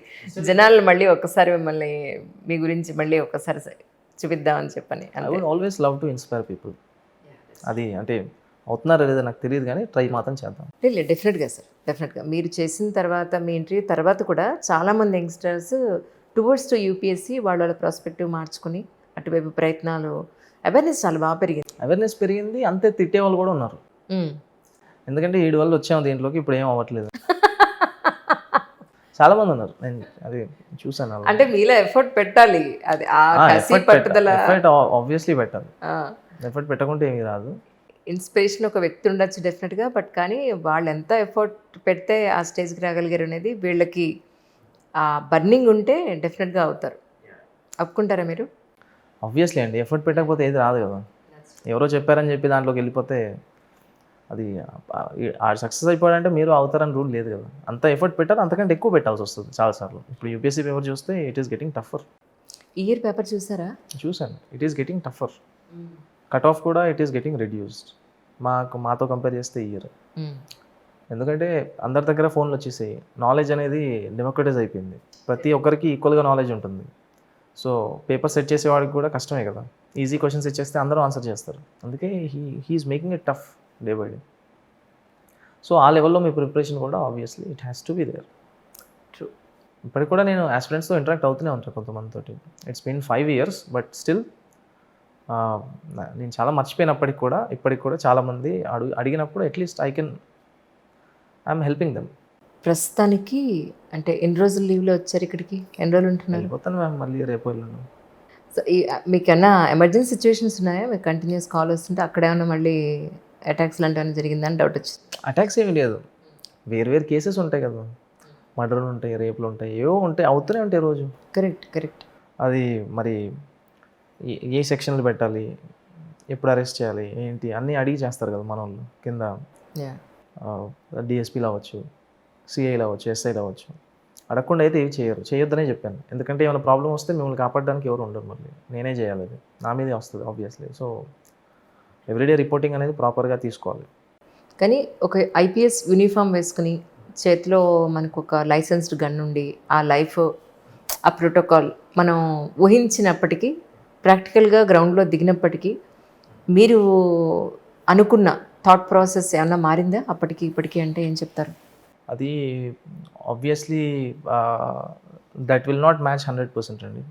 జనాలు మళ్ళీ ఒక్కసారి మిమ్మల్ని, మీ గురించి మళ్ళీ ఒక్కసారి చూపిద్దామని చెప్పని. I would always love to inspire people. అది అంటే అవుతున్నారా లేదా నాకు తెలియదు కానీ ట్రై మాత్రం చేద్దాం. లేదు, డెఫినెట్గా సార్, డెఫినెట్గా. మీరు చేసిన తర్వాత, మీ ఇంటర్వ్యూ తర్వాత కూడా చాలామంది యంగ్స్టర్స్ టువర్డ్స్ టు యూపీఎస్సీ వాళ్ళ ప్రాస్పెక్టివ్ మార్చుకుని అటువైపు ప్రయత్నాలు, అవేర్నెస్ చాలా బాగా పెరిగింది. అంతే తిట్టే వాళ్ళు కూడా ఉన్నారు. ఎందుకంటే 7 వల్ల వచ్చాము దీంట్లోకి, ఇప్పుడు ఏం అవ్వట్లేదు. చాలా మంది ఉన్నారు, నేను అది చూసాను. అంటే మీలో ఎఫర్ట్ పెట్టాలి. అది ఎఫర్ట్ ఆబ్వియస్లీ పెట్టాలి. ఎఫర్ట్ పెట్టకుంటే ఏమీ రాదు. ఇన్స్పిరేషన్ ఒక వ్యక్తి ఉండొచ్చు డెఫినెట్గా. బట్ కానీ వాళ్ళు ఎంత ఎఫర్ట్ పెడితే ఆ స్టేజ్కి రాగలిగారు అనేది, వీళ్ళకి ఆ బర్నింగ్ ఉంటే డెఫినెట్గా అవుతారు. ఒప్పుకుంటారా మీరు? ఆబ్వియస్లీ అండి, ఎఫర్ట్ పెట్టకపోతే ఏది రాదు కదా. ఎవరో చెప్పారని చెప్పి దాంట్లోకి వెళ్ళిపోతే అది సక్సెస్ అయిపోయాడంటే మీరు అవుతారని రూల్ లేదు కదా. అంత ఎఫర్ట్ పెట్టారు, అంతకంటే ఎక్కువ పెట్టాల్సి వస్తుంది చాలాసార్లు. ఇప్పుడు యూపీఎస్సీ పేపర్ చూస్తే it is getting టఫర్. Year paper చూసారా? చూసాను. It is getting టఫర్. Cut off కూడా ఇట్ ఈస్ గెటింగ్ రెడ్యూస్డ్ మాతో కంపేర్ చేస్తే ఇయర్. ఎందుకంటే అందరి దగ్గర ఫోన్లు వచ్చేసాయి. నాలెడ్జ్ అనేది డెమోక్రటైజ్ అయిపోయింది. ప్రతి ఒక్కరికి ఈక్వల్గా నాలెడ్జ్ ఉంటుంది. సో పేపర్ సెట్ చేసేవాడికి కూడా కష్టమే కదా. ఈజీ క్వశ్చన్స్ ఇచ్చేస్తే అందరూ ఆన్సర్ చేస్తారు. అందుకే he is making it tough day by day. So ఆ లెవెల్లో మీ ప్రిపరేషన్ కూడా obviously it has to be there. True. ఇప్పటికి కూడా నేను ఆస్పిరెంట్స్తో ఇంటరాక్ట్ అవుతూనే ఉంటాను కొంతమందితోటి. It's been 5 years but still నేను చాలా మర్చిపోయినప్పటికి కూడా ఇప్పటికి కూడా చాలామంది అడిగినప్పుడు అట్లీస్ట్ ఐఎమ్ హెల్పింగ్ దెమ్. ప్రస్తుతానికి అంటే ఎన్ని రోజులు లీవ్లో వచ్చారు ఇక్కడికి? ఎన్ని రోజులు ఉంటున్నారు? వెళ్ళిపోతాను మ్యామ్, మళ్ళీ రేపు వెళ్ళను. సో మీకేమన్నా ఎమర్జెన్సీ సిచ్యువేషన్స్ ఉన్నాయా? మీకు కంటిన్యూస్ కాల్ వస్తుంటే అక్కడేమన్నా మళ్ళీ అటాక్స్ లాంటివి ఏమైనా జరిగిందని డౌట్ వచ్చింది. అటాక్స్ ఏమీ లేదు, వేరు కేసెస్ ఉంటాయి కదా, మర్డర్లు ఉంటాయి, రేపులు ఉంటాయి, ఏవో ఉంటాయి, అవుతూనే ఉంటాయి రోజు. కరెక్ట్. అది మరి ఏ సెక్షన్లు పెట్టాలి, ఎప్పుడు అరెస్ట్ చేయాలి, ఏంటి అన్నీ అడిగి చేస్తారు కదా మన వాళ్ళు. కింద డిఎస్పీలు అవ్వచ్చు, సిఐలు అవ్వచ్చు, ఎస్ఐలు అవ్వచ్చు, అడగకుండా అయితే ఏవి చేయొద్దనే చెప్పాను. ఎందుకంటే ఏమైనా ప్రాబ్లం వస్తే మిమ్మల్ని కాపాడడానికి ఎవరు ఉండరు, మళ్ళీ నేనే చేయాలి, అది నా మీదే వస్తుంది ఆబ్వియస్లీ. సో ఎవ్రీడే రిపోర్టింగ్ అనేది ప్రాపర్గా తీసుకోవాలి. కానీ ఒక ఐపీఎస్ యూనిఫామ్ వేసుకుని చేతిలో మనకు ఒక లైసెన్స్డ్ గన్ ఉండి ఆ లైఫ్, ఆ ప్రోటోకాల్ మనం ఊహించినప్పటికీ, ప్రాక్టికల్గా గ్రౌండ్లో దిగినప్పటికీ మీరు అనుకున్న థాట్ ప్రాసెస్ ఏమన్నా మారిందా అప్పటికి ఇప్పటికీ? అంటే ఏం చెప్తారు? అది obviously that will not match 100% అండి.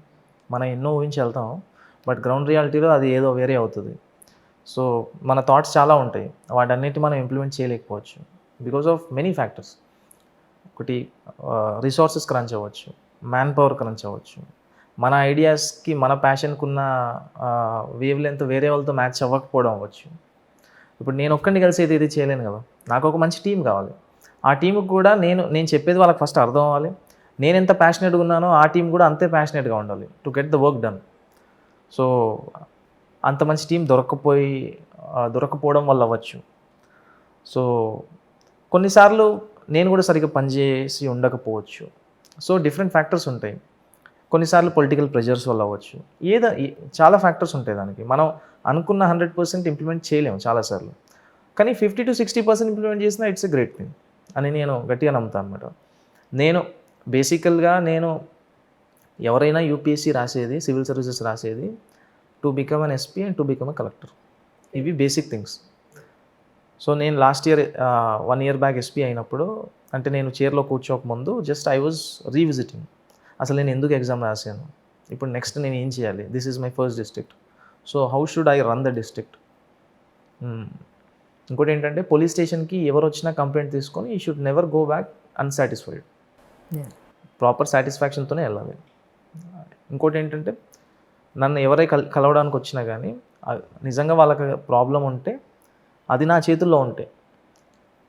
మనం ఎన్నో ఊహించి వెళ్తాం, బట్ గ్రౌండ్ రియాలిటీలో అది ఏదో వేరే అవుతుంది. సో మన థాట్స్ చాలా ఉంటాయి, వాటన్నిటి మనం ఇంప్లిమెంట్ చేయలేకపోవచ్చు బికాజ్ ఆఫ్ మెనీ ఫ్యాక్టర్స్. ఒకటి రిసోర్సెస్ క్రంచ్ అవ్వచ్చు, మ్యాన్ పవర్ క్రంచ్ అవ్వచ్చు, మన ఐడియాస్కి మన ప్యాషన్కి ఉన్న వేవ్ లెంత్ వేరే వాళ్ళతో మ్యాచ్ అవ్వకపోవడం అవ్వచ్చు. ఇప్పుడు నేను ఒక్కడిని కలిసి అయితే ఇది చేయలేను కదా, నాకు ఒక మంచి టీం కావాలి. ఆ టీంకి కూడా నేను చెప్పేది వాళ్ళకి ఫస్ట్ అర్థం అవ్వాలి. నేను ఎంత ప్యాషనెట్గా ఉన్నానో ఆ టీం కూడా అంతే ప్యాషనెట్గా ఉండాలి to get the work done. So అంత మంచి టీం దొరకపోవడం వల్ల అవ్వచ్చు. సో కొన్నిసార్లు నేను కూడా సరిగ్గా పనిచేసి ఉండకపోవచ్చు. సో డిఫరెంట్ ఫ్యాక్టర్స్ ఉంటాయి. కొన్నిసార్లు పొలిటికల్ ప్రెషర్స్ వల్ల అవ్వచ్చు, చాలా ఫ్యాక్టర్స్ ఉంటాయి. దానికి మనం అనుకున్న 100% ఇంప్లిమెంట్ చేయలేము చాలాసార్లు, కానీ 50 to 60% ఇంప్లిమెంట్ చేసినా ఇట్స్ ఎ గ్రేట్ థింగ్ అని నేను గట్టిగా నమ్ముతాను అనమాట. నేను ఎవరైనా యూపీఎస్సీ రాసేది, సివిల్ సర్వీసెస్ రాసేది to become an SP and to become a collector. ఇవి బేసిక్ థింగ్స్. సో నేను last year 1 year back SP అయినప్పుడు, అంటే నేను చైర్లో కూర్చోకముందు జస్ట్ ఐ వాజ్ రీవిజిటింగ్, అసలు నేను ఎందుకు ఎగ్జామ్ రాశాను, ఇప్పుడు నెక్స్ట్ నేను ఏం చేయాలి, this is my first district, so how should I run the district. ఇంకోటి ఏంటంటే పోలీస్ స్టేషన్కి ఎవరు వచ్చినా కంప్లైంట్ తీసుకొని you should never go back unsatisfied, proper సాటిస్ఫాక్షన్తోనే వెళ్ళాలి. ఇంకోటి ఏంటంటే నన్ను ఎవరై కలవడానికి వచ్చినా కానీ నిజంగా వాళ్ళకి ప్రాబ్లం ఉంటే అది నా చేతుల్లో ఉంటే,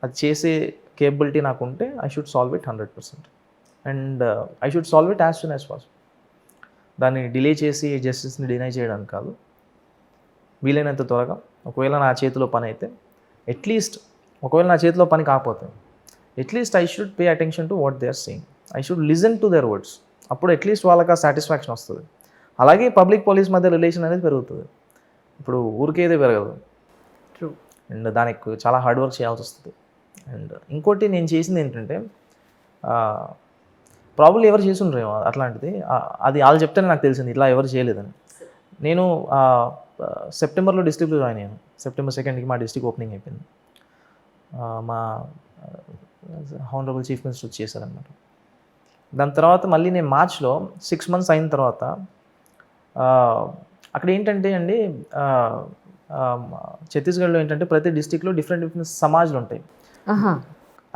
అది చేసే కేపబిలిటీ నాకు ఉంటే I should solve it 100%. And I should solve it as soon as possible. దాన్ని డిలే చేసి జస్టిస్ని డినై చేయడానికి కాదు, వీలైనంత త్వరగా. ఒకవేళ నా చేతిలో పని అయితే అట్లీస్ట్, ఒకవేళ నా చేతిలో పని కాకపోతే at least I should pay attention to what they are saying, I should listen to their words. అప్పుడు అట్లీస్ట్ వాళ్ళకి ఆ సాటిస్ఫాక్షన్ వస్తుంది. అలాగే పబ్లిక్ పోలీస్ మధ్య రిలేషన్ అనేది పెరుగుతుంది. ఇప్పుడు ఊరికేదే పెరగదు, ట్రూ. అండ్ దానికి చాలా హార్డ్ వర్క్ చేయాల్సి వస్తుంది. అండ్ ఇంకోటి నేను చేసింది ఏంటంటే, ప్రాబ్లీ ఎవరు చేసి ఉండరేమో అట్లాంటిది, అది వాళ్ళు చెప్తేనే నాకు తెలిసింది ఇట్లా ఎవరు చేయలేదని. నేను సెప్టెంబర్లో డిస్ట్రిక్ట్లో జాయిన్ అయ్యాను. September 2nd మా డిస్ట్రిక్ట్ ఓపెనింగ్ అయిపోయింది. మా హానరబుల్ చీఫ్ మినిస్టర్ చేశారనమాట. దాని తర్వాత మళ్ళీ నేను మార్చ్లో 6 months అయిన తర్వాత అక్కడ ఏంటంటే అండి, ఛత్తీస్గఢ్లో ఏంటంటే ప్రతి డిస్ట్రిక్ట్లో డిఫరెంట్ సమాజాలు ఉంటాయి.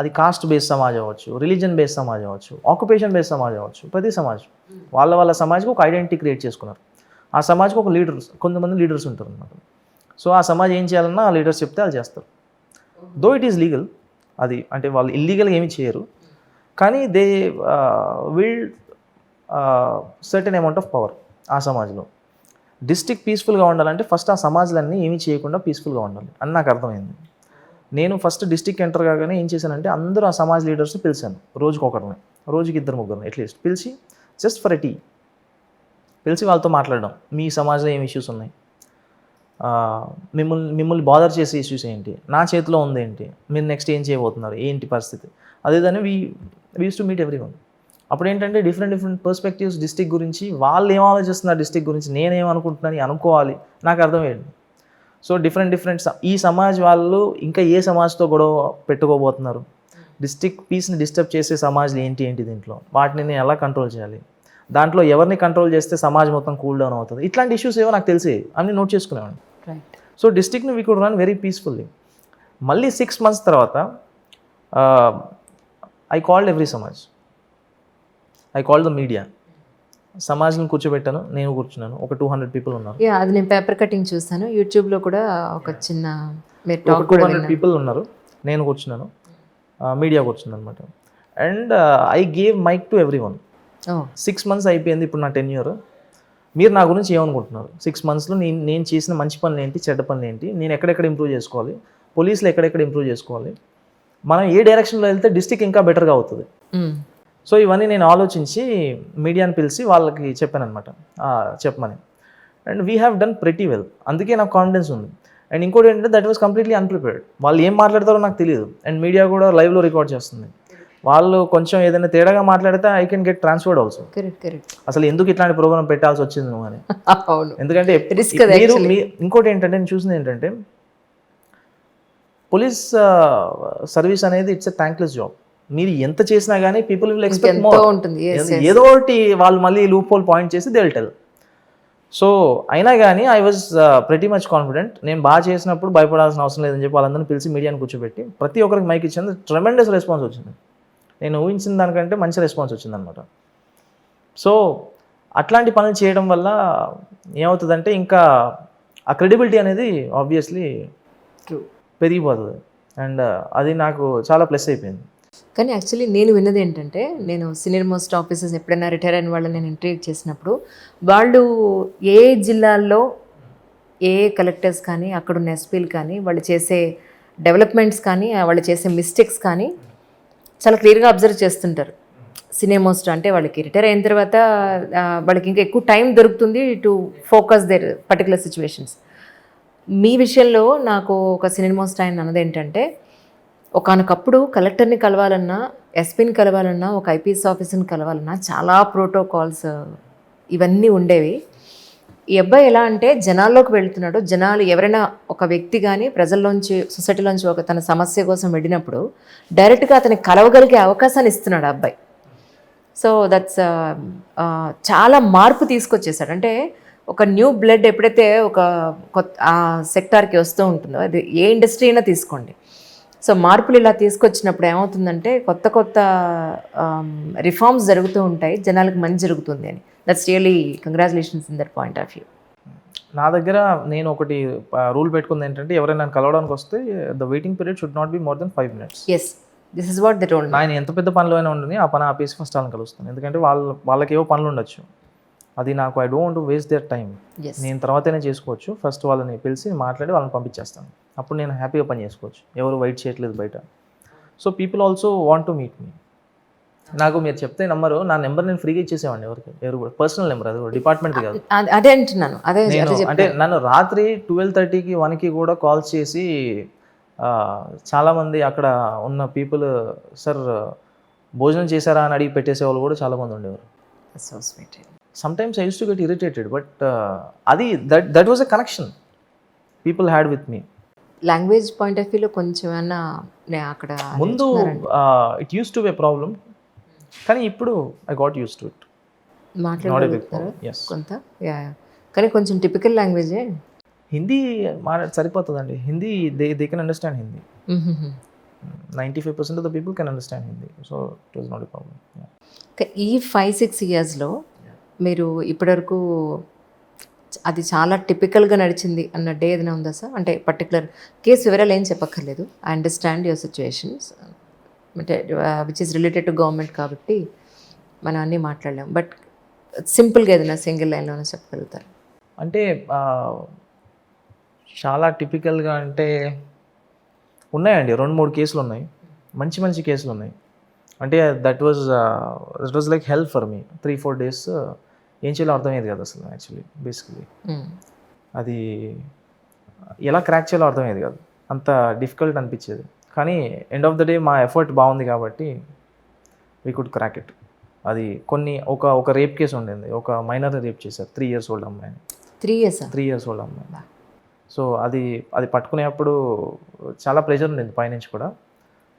అది కాస్ట్ బేస్డ్ సమాజ్ అవ్వచ్చు, రిలీజన్ బేస్డ్ సమాజ్ అవ్వచ్చు, ఆక్యుపేషన్ బేస్డ్ సమాజ్ అవ్వచ్చు. ప్రతి సమాజ్ వాళ్ళ సమాజ్కి ఒక ఐడెంటిటీ క్రియేట్ చేసుకున్నారు. ఆ సమాజ్కి ఒక కొంతమంది లీడర్స్ ఉంటారు అన్నమాట. సో ఆ సమాజ్ ఏం చేయాలన్నా ఆ లీడర్స్ చెప్తే వాళ్ళు చేస్తారు. దో ఇట్ ఈస్ లీగల్, అది అంటే వాళ్ళు ఇల్లీగల్గా ఏమీ చేయరు, కానీ they will certain amount of power ఆ సమాజ్లో. డిస్ట్రిక్ట్ పీస్ఫుల్గా ఉండాలంటే ఫస్ట్ ఆ సమాజాలన్నీ ఏమీ చేయకుండా పీస్ఫుల్గా ఉండాలి అని నాకు అర్థమైంది. నేను ఫస్ట్ డిస్ట్రిక్ట్ ఎంటర్ కాగానే ఏం చేశానంటే అందరూ ఆ సమాజ్ లీడర్స్ని పిలిచాను. రోజుకి 2-3 అట్లీస్ట్ పిలిచి జస్ట్ ఫర్ ఎ టీ పిలిచి వాళ్ళతో మాట్లాడడం, మీ సమాజంలో ఏం ఇష్యూస్ ఉన్నాయి, మిమ్మల్ని బాదర్ చేసే ఇష్యూస్ ఏంటి, నా చేతిలో ఉంది ఏంటి, మీరు నెక్స్ట్ ఏం చేయబోతున్నారు, ఏంటి పరిస్థితి, అదేదాన్ని we use to meet everyone. అప్పుడు ఏంటంటే డిఫరెంట్ పర్స్పెక్టివ్స్ డిస్ట్రిక్ట్ గురించి, వాళ్ళు ఏం ఆలోచిస్తున్నారు డిస్ట్రిక్ట్ గురించి, నేనేమనుకుంటున్నాను అనుకోవాలి, నాకు అర్థమయ్యేది. సో డిఫరెంట్ ఈ సమాజ్ వాళ్ళు ఇంకా ఏ సమాజ్తో గొడవ పెట్టుకోబోతున్నారు, డిస్ట్రిక్ట్ పీస్ని డిస్టర్బ్ చేసే సమాజ్లు ఏంటి దీంట్లో, వాటిని నేను ఎలా కంట్రోల్ చేయాలి, దాంట్లో ఎవరిని కంట్రోల్ చేస్తే సమాజం మొత్తం కూల్ డౌన్ అవుతుంది, ఇట్లాంటి ఇష్యూస్ ఏవో నాకు తెలిసి అన్ని నోట్ చేసుకునేవాడిని. రైట్. సో డిస్ట్రిక్ట్ని we could run very peacefully. మళ్ళీ 6 months తర్వాత I called every samaj, I called the media. సమాజ్ని కూర్చోబెట్టాను, నేను కూర్చున్నాను, ఒక 200 people ఉన్నారు. యా, అది నేను పేపర్ కటింగ్ చూసాను యూట్యూబ్లో కూడా. ఒక చిన్న మీరు ఒక 200 people ఉన్నారు, నేను కూర్చున్నాను, మీడియా కూర్చున్నాను అనమాట. And I gave mic to every one. 6 months అయిపోయింది, ఇప్పుడు నా tenure. మీరు నా గురించి ఏమనుకుంటున్నారు? 6 monthsలో నేను చేసిన మంచి పనులు ఏంటి, చెడ్డ పనులు ఏంటి, నేను ఎక్కడెక్కడ ఇంప్రూవ్ చేసుకోవాలి, పోలీసులు ఎక్కడెక్కడ ఇంప్రూవ్ చేసుకోవాలి, మనం ఏ డైరెక్షన్లో వెళ్తే డిస్ట్రిక్ట్ ఇంకా బెటర్గా అవుతుంది. సో ఇవన్నీ నేను ఆలోచించి మీడియాని పిలిచి వాళ్ళకి చెప్పాను అనమాట, చెప్పమని. And we have done pretty well, అందుకే నాకు కాన్ఫిడెన్స్ ఉంది. అండ్ ఇంకోటి ఏంటంటే దట్ వాస్ కంప్లీట్లీ అన్ప్రిపేర్డ్. వాళ్ళు ఏం మాట్లాడతారో నాకు తెలియదు, అండ్ మీడియా కూడా లైవ్లో రికార్డ్ చేస్తుంది. వాళ్ళు కొంచెం ఏదైనా తేడాగా మాట్లాడితే I can get transferred also. అసలు ఎందుకు ఇట్లాంటి ప్రోగ్రామ్ పెట్టాల్సి వచ్చింది నువ్వు అని. ఎందుకంటే ఇంకోటి ఏంటంటే నేను చూసింది ఏంటంటే పోలీస్ సర్వీస్ అనేది ఇట్స్ ఎ థ్యాంక్లెస్ జాబ్. మీరు ఎంత చేసినా కానీ పీపుల్ విల్ ఎక్స్పెక్ట్ మోర్. ఏదో ఒకటి వాళ్ళు మళ్ళీ లూప్ హోల్ పాయింట్ చేసి దే విల్ టెల్. సో అయినా కానీ I was pretty much confident. నేను బాగా చేసినప్పుడు భయపడాల్సిన అవసరం లేదని చెప్పి వాళ్ళందరినీ పిలిచి మీడియాని కూర్చోబెట్టి ప్రతి ఒక్కరికి మైక్ ఇచ్చింది. ట్రెమెండస్ రెస్పాన్స్ వచ్చింది, నేను ఊహించిన దానికంటే మంచి రెస్పాన్స్ వచ్చిందనమాట. సో అట్లాంటి పనులు చేయడం వల్ల ఏమవుతుందంటే ఇంకా ఆ క్రెడిబిలిటీ అనేది ఆబ్వియస్లీ పెరిగిపోతుంది. అండ్ అది నాకు చాలా ప్లస్ అయిపోయింది. కానీ యాక్చువల్లీ నేను విన్నది ఏంటంటే, నేను సీనియర్ మోస్ట్ ఆఫీసర్స్ ఎప్పుడైనా రిటైర్ అయిన వాళ్ళని నేను ఇంటర్వ్యూ చేసినప్పుడు, వాళ్ళు ఏ జిల్లాల్లో ఏ కలెక్టర్స్ కానీ అక్కడున్న ఎస్పీలు కానీ వాళ్ళు చేసే డెవలప్మెంట్స్ కానీ వాళ్ళు చేసే మిస్టేక్స్ కానీ చాలా క్లియర్గా అబ్జర్వ్ చేస్తుంటారు. సీనియర్ మోస్ట్ అంటే వాళ్ళకి రిటైర్ అయిన తర్వాత వాళ్ళకి ఇంకా ఎక్కువ టైం దొరుకుతుంది to focus their particular situations. మీ విషయంలో నాకు ఒక సీనియర్ మోస్ట్ ఆయన అన్నది ఏంటంటే, ఒకనొకప్పుడు కలెక్టర్ని కలవాలన్నా, ఎస్పీని కలవాలన్నా, ఒక ఐపీఎస్ ఆఫీసర్ని కలవాలన్నా చాలా ప్రోటోకాల్స్ ఇవన్నీ ఉండేవి. ఈ అబ్బాయి ఎలా అంటే జనాల్లోకి వెళ్తున్నాడు, జనాలు ఎవరైనా ఒక వ్యక్తి కానీ ప్రజల్లోంచి సొసైటీలోంచి ఒక తన సమస్య కోసం వెళ్ళినప్పుడు డైరెక్ట్గా అతన్ని కలవగలిగే అవకాశాన్ని ఇస్తున్నాడు ఆ అబ్బాయి. సో దట్స్ చాలా మార్పు తీసుకొచ్చేసాడు. అంటే ఒక న్యూ బ్లడ్ ఎప్పుడైతే ఒక కొత్త ఆ సెక్టార్కి వస్తూ ఉంటుందో, అది ఏ ఇండస్ట్రీ అయినా తీసుకోండి. సో మార్పులు ఇలా తీసుకొచ్చినప్పుడు ఏమవుతుందంటే కొత్త కొత్త రిఫార్మ్స్ జరుగుతూ ఉంటాయి, జనాలకు మంచి జరుగుతుంది అని. That's really congratulations in that point of view. నా దగ్గర నేను ఒకటి రూల్ పెట్టుకుంది ఏంటంటే, ఎవరైనా నన్ను కలవడానికి వస్తే the waiting period should not be more than 5 minutes. Yes, this is what they told. ఆయన ఎంత పెద్ద పనిలో అయినా ఉండని ఆ పని ఆపేసి ఫస్ట్ వాళ్ళని కలుస్తాను. ఎందుకంటే వాళ్ళకి ఏవో పనులు ఉండొచ్చు, అది నాకు I don't waste their time. నేను తర్వాతనే చేసుకోవచ్చు. ఫస్ట్ వాళ్ళని పిలిచి మాట్లాడి వాళ్ళని పంపించేస్తాను. అప్పుడు నేను హ్యాపీగా పని చేసుకోవచ్చు, ఎవరు వెయిట్ చేయట్లేదు బయట. So people also want to meet me. నాకు మీరు చెప్తే నమ్మరు, నా నెంబర్ నేను ఫ్రీగా ఇచ్చేసేవాడిని ఎవరు కూడా. పర్సనల్ నెంబర్, అది డిపార్ట్మెంట్ కాదు. అదే అంటున్నాను. అదే అంటే నన్ను రాత్రి 12:30కి 1కి కూడా కాల్స్ చేసి చాలామంది అక్కడ ఉన్న పీపుల్, సార్ భోజనం చేశారా అని అడిగి పెట్టేసేవాళ్ళు కూడా చాలామంది ఉండేవారు. So sweet. Sometimes I use to get irritated, but అది that was a connection people had with me. Language point of వ్యూలో కొంచెం ఏమన్నా అక్కడ ముందు it use to be a problem, కానీ ఇప్పుడు I got use to it. మాట్లాడగలుగుతారు కొంత, కానీ కొంచెం టిపికల్ లాంగ్వేజే. హిందీ సరిపోతుందండి. Hindi they can understand Hindi. 95% of the people can understand Hindi. So it was not a problem. ఈ 5-6 ఇయర్స్లో మీరు ఇప్పటివరకు అది చాలా టిపికల్గా నడిచింది అన్న డే ఏదైనా ఉందా సార్? అంటే పర్టికులర్ కేసు వివరాలు ఏం చెప్పక్కర్లేదు, ఐ అండర్స్టాండ్ యువర్ సిచ్యువేషన్స్, అంటే which is related to government కాబట్టి మనం అన్నీ మాట్లాడలేము. బట్ సింపుల్గా ఏదైనా సింగిల్ లైన్లోనే చెప్పగలుగుతారు? అంటే చాలా టిపికల్గా అంటే ఉన్నాయండి, 2-3 కేసులు ఉన్నాయి, మంచి మంచి కేసులు ఉన్నాయి. అంటే that was like help for me. 3-4 days ఏం చేయాలో అర్థమయ్యేది కదా అసలు. యాక్చువల్లీ బేసికలీ అది ఎలా క్రాక్ చేయాలో అర్థమయ్యేది కాదు, అంత డిఫికల్ట్ అనిపించేది. కానీ ఎండ్ ఆఫ్ ద డే మా ఎఫర్ట్ బాగుంది కాబట్టి వీ కుడ్ క్రాక్ ఇట్. అది ఒక రేప్ కేసు ఉండింది, ఒక మైనర్ రేప్ చేశారు, 3 years old అమ్మాయిని. 3 years old అమ్మాయి. సో అది పట్టుకునేప్పుడు చాలా ప్రెషర్ ఉండింది పైనుంచి కూడా,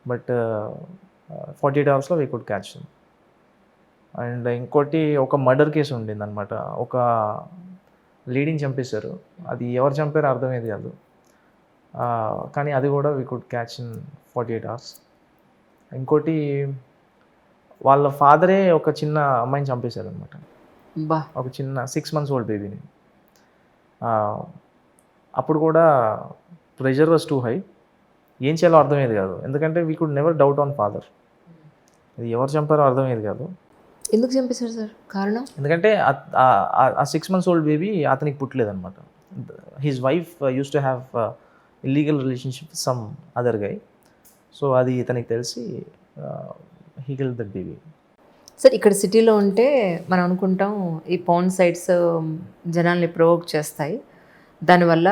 but 48 hours we could catch. And ఇంకోటి ఒక మర్డర్ కేసు ఉండింది అనమాట. ఒక లేడీని చంపేశారు. అది ఎవరు చంపారో అర్థమయ్యేది కాదు. కానీ అది కూడా we could catch in 48 hours. ఇంకోటి వాళ్ళ ఫాదరే ఒక చిన్న అమ్మాయిని చంపేశారు అనమాట. బా ఒక చిన్న 6 months ఓల్డ్ బేబీని. అప్పుడు కూడా ప్రెషర్ వాజ్ టూ హై. ఏం చేయాలో అర్థమయ్యేది కాదు. ఎందుకంటే we could never doubt on father. అది ఎవరు చంపారో అర్థమయ్యేది కాదు. ఎందుకు చంపేశారు సార్? కారణం? ఎందుకంటే ఆ 6 months ఓల్డ్ బేబీ అతనికి పుట్టలేదన్నమాట. His wife use to have illegal relationship with some other guy. So అది ఇతనికి తెలిసి he killed that baby. Sir ఇక్కడ సిటీలో ఉంటే మనం అనుకుంటాం ఈ పౌన్ సైట్స్ జనాల్ని ప్రొవోక్ చేస్తాయి, దానివల్ల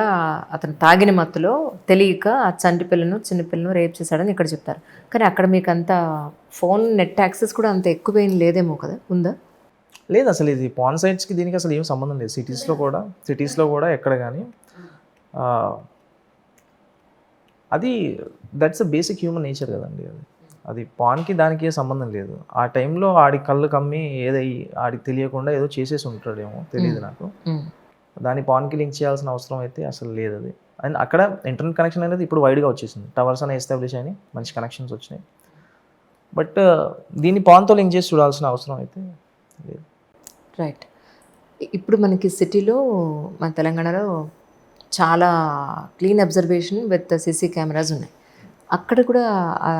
అతను తాగిన మత్తులో తెలియక ఆ చంటి పిల్లను చిన్నపిల్లను రేప్ చేశాడని ఇక్కడ చెప్తారు. కానీ అక్కడ మీకు అంత ఫోన్ నెట్ యాక్సెస్ కూడా అంత ఎక్కువ ఏం లేదేమో కదా, ఉందా? లేదు, అసలు ఇది పాన్ సైట్స్కి దీనికి అసలు ఏం సంబంధం లేదు. సిటీస్లో కూడా ఎక్కడ కానీ అది that's a basic human nature కదండి. అది పాన్కి దానికి ఏ సంబంధం లేదు. ఆ టైంలో ఆడి కళ్ళు కమ్మి ఆడికి తెలియకుండా ఏదో చేసేసి ఉంటాడేమో, తెలియదు నాకు. దాన్ని పాన్కి లింక్ చేయాల్సిన అవసరం అయితే అసలు లేదు అది. అండ్ అక్కడ ఇంటర్నెట్ కనెక్షన్ అనేది ఇప్పుడు వైడ్గా వచ్చేసింది. టవర్స్ అనేవి ఎస్టాబ్లిష్ అయినాయి, మంచి కనెక్షన్స్ వచ్చినాయి. బట్ దీన్ని పాన్తో లింక్ చేసి చూడాల్సిన అవసరం అయితే లేదు. రైట్. ఇప్పుడు మనకి సిటీలో మన తెలంగాణలో చాలా clean observation with CC cameras ఉన్నాయి. అక్కడ కూడా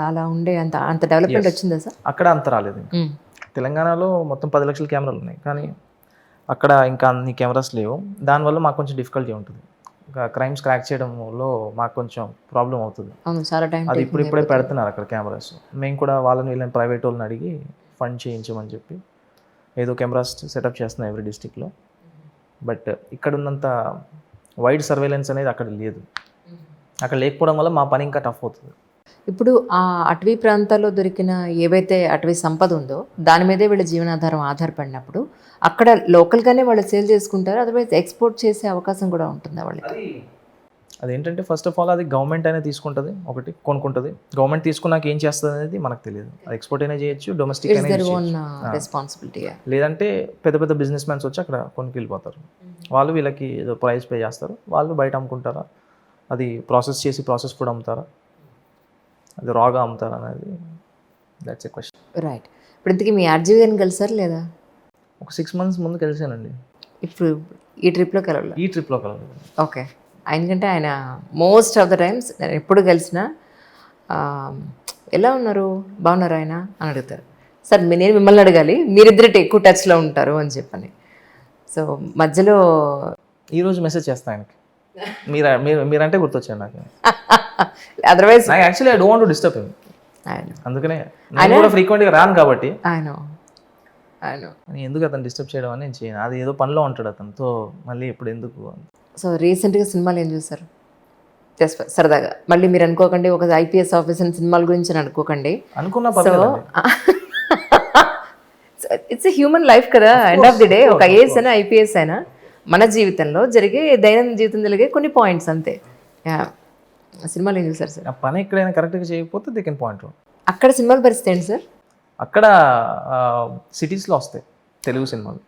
అలా ఉండే అంత డెవలప్మెంట్ వచ్చిందా సార్? అక్కడ అంత రాలేదు. తెలంగాణలో మొత్తం 10 లక్షల కెమెరాలు ఉన్నాయి, కానీ అక్కడ ఇంకా అన్ని కెమెరాస్ లేవు. దానివల్ల మాకు కొంచెం డిఫికల్టీ ఉంటుంది. ఇంకా క్రైమ్స్ క్రాక్ చేయడంలో మాకు కొంచెం ప్రాబ్లం అవుతుంది. చాలా టైం అది ఇప్పుడే పెడుతున్నారు అక్కడ కెమెరాస్. మేము కూడా వీళ్ళని ప్రైవేట్ వాళ్ళని అడిగి ఫండ్ చేయించమని చెప్పి ఏదో కెమెరాస్ సెటప్ చేస్తున్నాం ఎవ్రీ డిస్టిక్లో. బట్ ఇక్కడ ఉన్నంత వైడ్ సర్వేలెన్స్ అనేది అక్కడ లేదు. అక్కడ లేకపోవడం వల్ల మా పని ఇంకా టఫ్ అవుతుంది. ఇప్పుడు ఆ అటవీ ప్రాంతాల్లో దొరికిన ఏవైతే అటవీ సంపద ఉందో దాని మీదే వీళ్ళ జీవనాధారం ఆధారపడినప్పుడు అక్కడ లోకల్గానే వాళ్ళు సేల్ చేసుకుంటారు, అదర్వైజ్ ఎక్స్పోర్ట్ చేసే అవకాశం కూడా ఉంటుందా వాళ్ళకి? అదేంటంటే ఫస్ట్ ఆఫ్ ఆల్ అది గవర్నమెంట్ అయినా తీసుకుంటుంది, ఒకటి కొనుక్కుంటుంది. గవర్నమెంట్ తీసుకున్నాక ఏం చేస్తుంది అనేది మనకు తెలియదు. అది ఎక్స్పోర్ట్ అయినా చేయొచ్చు, డొమెస్టిక్ అయినా రెస్పాన్సిబిలిటీ. లేదంటే పెద్ద పెద్ద బిజినెస్ మ్యాన్స్ వచ్చి అక్కడ కొనుక్కి వెళ్ళిపోతారు. వాళ్ళు వీళ్ళకి ఏదో ప్రైస్ పే చేస్తారు, వాళ్ళు బయట అమ్ముకుంటారా, అది ప్రాసెస్ చేసి ప్రాసెస్ ఫుడ్ అమ్ముతారా, అది రాగా అమ్ముతారా అనేది దట్స్ ఎ క్వశ్చన్. రైట్. ఇప్పుడు ఇంతకీ మీ ఆర్జీవి గారిని కలిసారు లేదా? ఒక 6 months ముందు కలిసానండి. ఇప్పుడు ఈ ట్రిప్లో కలవలేదు? ఈ ట్రిప్లో కలవలేదు. ఓకే. ఆయనకంటే ఆయన మోస్ట్ ఆఫ్ ద టైమ్స్ నేను ఎప్పుడు కలిసినా ఎలా ఉన్నారు, బాగున్నారు ఆయన అని అడుగుతారు. సార్ నేను మిమ్మల్ని అడగాలి, మీరిద్దరు ఎక్కువ టచ్లో ఉంటారు అని చెప్పని. సో మధ్యలో ఈరోజు మెసేజ్ చేస్తాను ఆయనకి, మీరంటే గుర్తొచ్చాను నాకు. Otherwise actually I don't want to disturb him. అందుకనే నేను కూడా ఫ్రీక్వెంట్గా రాను కాబట్టి ఆయన ఎందుకు అతను డిస్టర్బ్ చేయడం అని నేను చేయను. అది ఏదో పనిలో ఉంటాడు అతనితో, మళ్ళీ ఇప్పుడు ఎందుకు. సో రీసెంట్గా సినిమాలు ఏం చూసారు? జస్ట్ సరదాగా, మళ్ళీ మీరు అనుకోకండి ఒక ఐపీఎస్ ఆఫీసర్ సినిమాల గురించి అని అనుకోకండి. అనుకున్నా ఇట్స్ ఎ హ్యూమన్ లైఫ్ కదా. ఎండ్ ఆఫ్ ది డే ఒక ఐఏఎస్ అయినా ఐపీఎస్ అయినా మన జీవితంలో జరిగే దైనందిన జీవితం జరిగే కొన్ని పాయింట్స్ అంతే. సినిమాలు ఏం చూసారు సార్? ఆ పని ఎక్కడైనా కరెక్ట్గా చేయకపోతే దే కెన్ పాయింట్. అక్కడ సినిమాలు పరిస్థితి ఏంటి సార్? అక్కడ సిటీస్లో వస్తాయి తెలుగు సినిమాలు.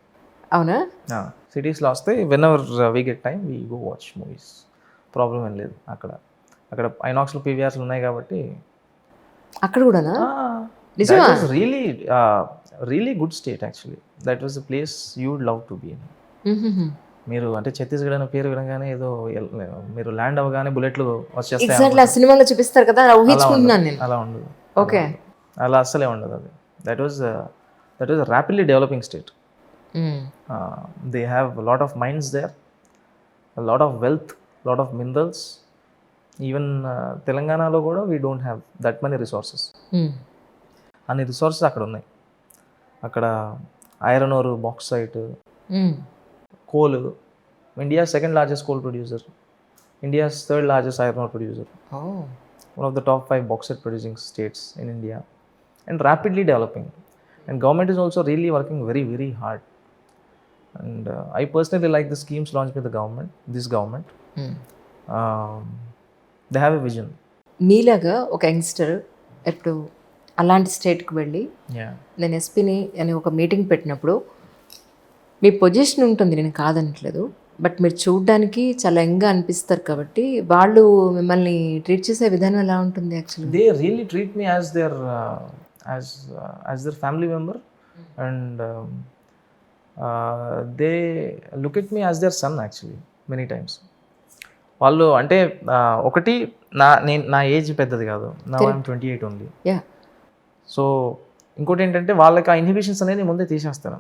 అవునా? సిటీస్లో వస్తాయి. When ever we get time we go watch movies. Problem ఏం లేదు. అక్కడ ఐనాక్స్లో పీవీఆర్స్లు ఉన్నాయి కాబట్టి అక్కడ కూడానా? నిజమా? Really good state actually. That was the place you would love to be in. మీరు అంటే ఛత్తీస్గఢ్ అనే పేరు వినగానే ఏదో మీరు ల్యాండ్ అవ్వగానే బుల్లెట్లు వచ్చేస్తాయి సినిమాలో చూపిస్తారు కదా, ఊహించుకుంటున్నాను నేను. అలా ఉండదు. ఓకే. అలా అస్సలే ఉండదు. అది that was rapidly developing state. They have lot of mines there, lot of wealth, lot of minerals. Even తెలంగాణలో కూడా we don't have that money resources. అన్ని రిసోర్సెస్ అక్కడ ఉన్నాయి. అక్కడ iron ore, bauxite, coal. India second largest coal producer, India's third largest iron ore producer, one of the top 5 bauxite producing states in India, and rapidly developing. And government is also really working very, very hard. And I personally like the schemes launched by this government. They have a vision. మీలాగా ఒక youngster ఎప్పుడు అలాంటి స్టేట్కి వెళ్ళి yeah నేను ఎస్పీని అని ఒక మీటింగ్ పెట్టినప్పుడు మీ పొజిషన్ ఉంటుంది, నేను కాదనట్లేదు, బట్ మీరు చూడడానికి చాలా యంగ్గా అనిపిస్తారు కాబట్టి వాళ్ళు మిమ్మల్ని ట్రీట్ చేసే విధానం ఎలా ఉంటుంది యాక్చువల్గా? They really treat me as their as their family member and they look at me as their son actually many times. వాళ్ళు అంటే ఒకటి నా ఏజ్ పెద్దది కాదు, నా 28 ఓన్లీ. యా సో ఇంకోటి ఏంటంటే వాళ్ళకి ఆ ఇన్హిబిషన్స్ అనేది ముందే తీసేస్తాను.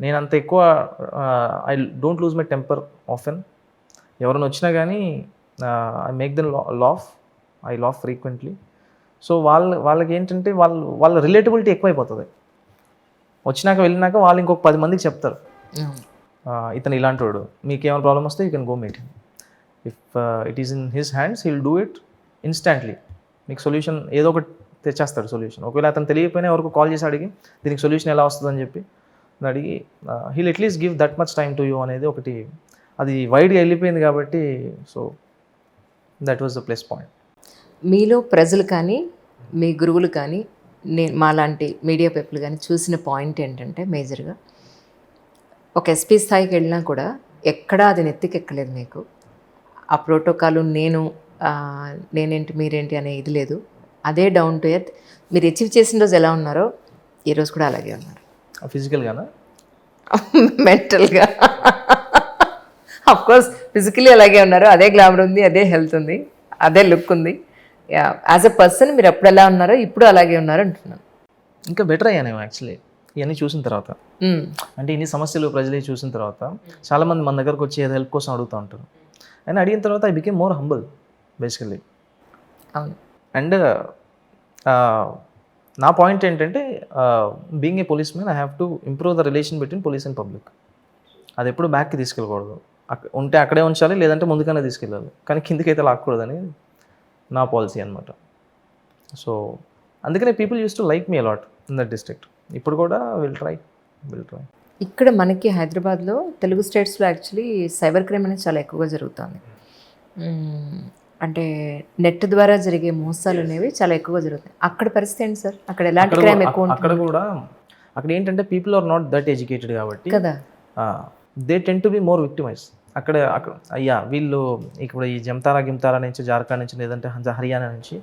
నేను అంత ఎక్కువ I don't lose my temper often. ఎవరైనా వచ్చినా కానీ I make them laugh frequently. So వాళ్ళకి ఏంటంటే వాళ్ళ రిలేటబిలిటీ ఎక్కువైపోతుంది. వచ్చినాక వెళ్ళినాక వాళ్ళు ఇంకొక 10 మందికి చెప్తారు, ఇతను ఇలాంటి వాడు, మీకు ఏమైనా ప్రాబ్లమ్ వస్తే you can go meet him. If it is in his hands he'll do it instantly. మీకు సొల్యూషన్ ఏదో ఒకటి తెచ్చేస్తాడు సొల్యూషన్. ఒకవేళ అతను తెలియకపోయినా ఎవరికి కాల్ చేసి అడిగి దీనికి సొల్యూషన్ ఎలా వస్తుందని చెప్పి అడిగి he'll at least give that much time to you అనేది ఒకటి, అది వైడ్గా వెళ్ళిపోయింది కాబట్టి. So that was the plus point. మీలో ప్రజలు కానీ మీ గురువులు కానీ మాలాంటి మీడియా పీపుల్ కానీ చూసిన పాయింట్ ఏంటంటే మేజర్గా ఒక ఎస్పీ స్థాయికి వెళ్ళినా కూడా ఎక్కడా అది నెత్తికెక్కలేదు మీకు. ఆ ప్రోటోకాలు నేనేంటి మీరేంటి అనే ఇది లేదు. అదే డౌన్ టు ఎర్త్. మీరు అచీవ్ చేసిన రోజు ఎలా ఉన్నారో ఈరోజు కూడా అలాగే ఉన్నారు. ఫిజికల్గానా? మెంటల్గా కోర్స్ ఫిజికలీ అలాగే ఉన్నారు. అదే గ్లామర్ ఉంది, అదే హెల్త్ ఉంది, అదే లుక్ ఉంది. యాజ్ ఎ పర్సన్ మీరు ఎప్పుడు ఎలా ఉన్నారో ఇప్పుడు అలాగే ఉన్నారు అంటున్నాను. ఇంకా బెటర్ అయ్యానేమో యాక్చువల్లీ ఇవన్నీ చూసిన తర్వాత. అంటే ఇన్ని సమస్యలు ప్రజలే చూసిన తర్వాత చాలామంది మన దగ్గరకు వచ్చి ఏదో హెల్ప్ కోసం అడుగుతూ ఉంటారు. అండ్ అడిగిన తర్వాత I became more humble basically. అవును. అండ్ నా పాయింట్ ఏంటంటే being a police man I have to improve the relation between police and public. అది ఎప్పుడు బ్యాక్కి తీసుకెళ్ళకూడదు. ఉంటే అక్కడే ఉంచాలి, లేదంటే ముందుగానే తీసుకెళ్ళాలి, కానీ కిందికైతే లాక్కూడదని నా పాలసీ అనమాట. సో అందుకనే people use to like me a lot in that district. ఇప్పుడు కూడా విల్ ట్రై. ఇక్కడ మనకి హైదరాబాద్లో తెలుగు స్టేట్స్లో యాక్చువల్లీ సైబర్ క్రైమ్ అనేది చాలా ఎక్కువగా జరుగుతుంది. అంటే నెట్ ద్వారా జరిగే మోసాలు అనేవి చాలా ఎక్కువగా జరుగుతాయి. అక్కడ పరిస్థితి ఏంటి సార్? అక్కడ ఎలాంటి క్రైమ్ ఎక్కువ ఉంటుంది? అక్కడ కూడా అక్కడ ఏంటంటే people are not that educated కాబట్టి కదా, they tend to be more victimize. అక్కడ అయ్యా వీళ్ళు ఇప్పుడు ఈ గిమ్తారా నుంచి, జార్ఖండ్ నుంచి, లేదంటే హర్యానా నుంచి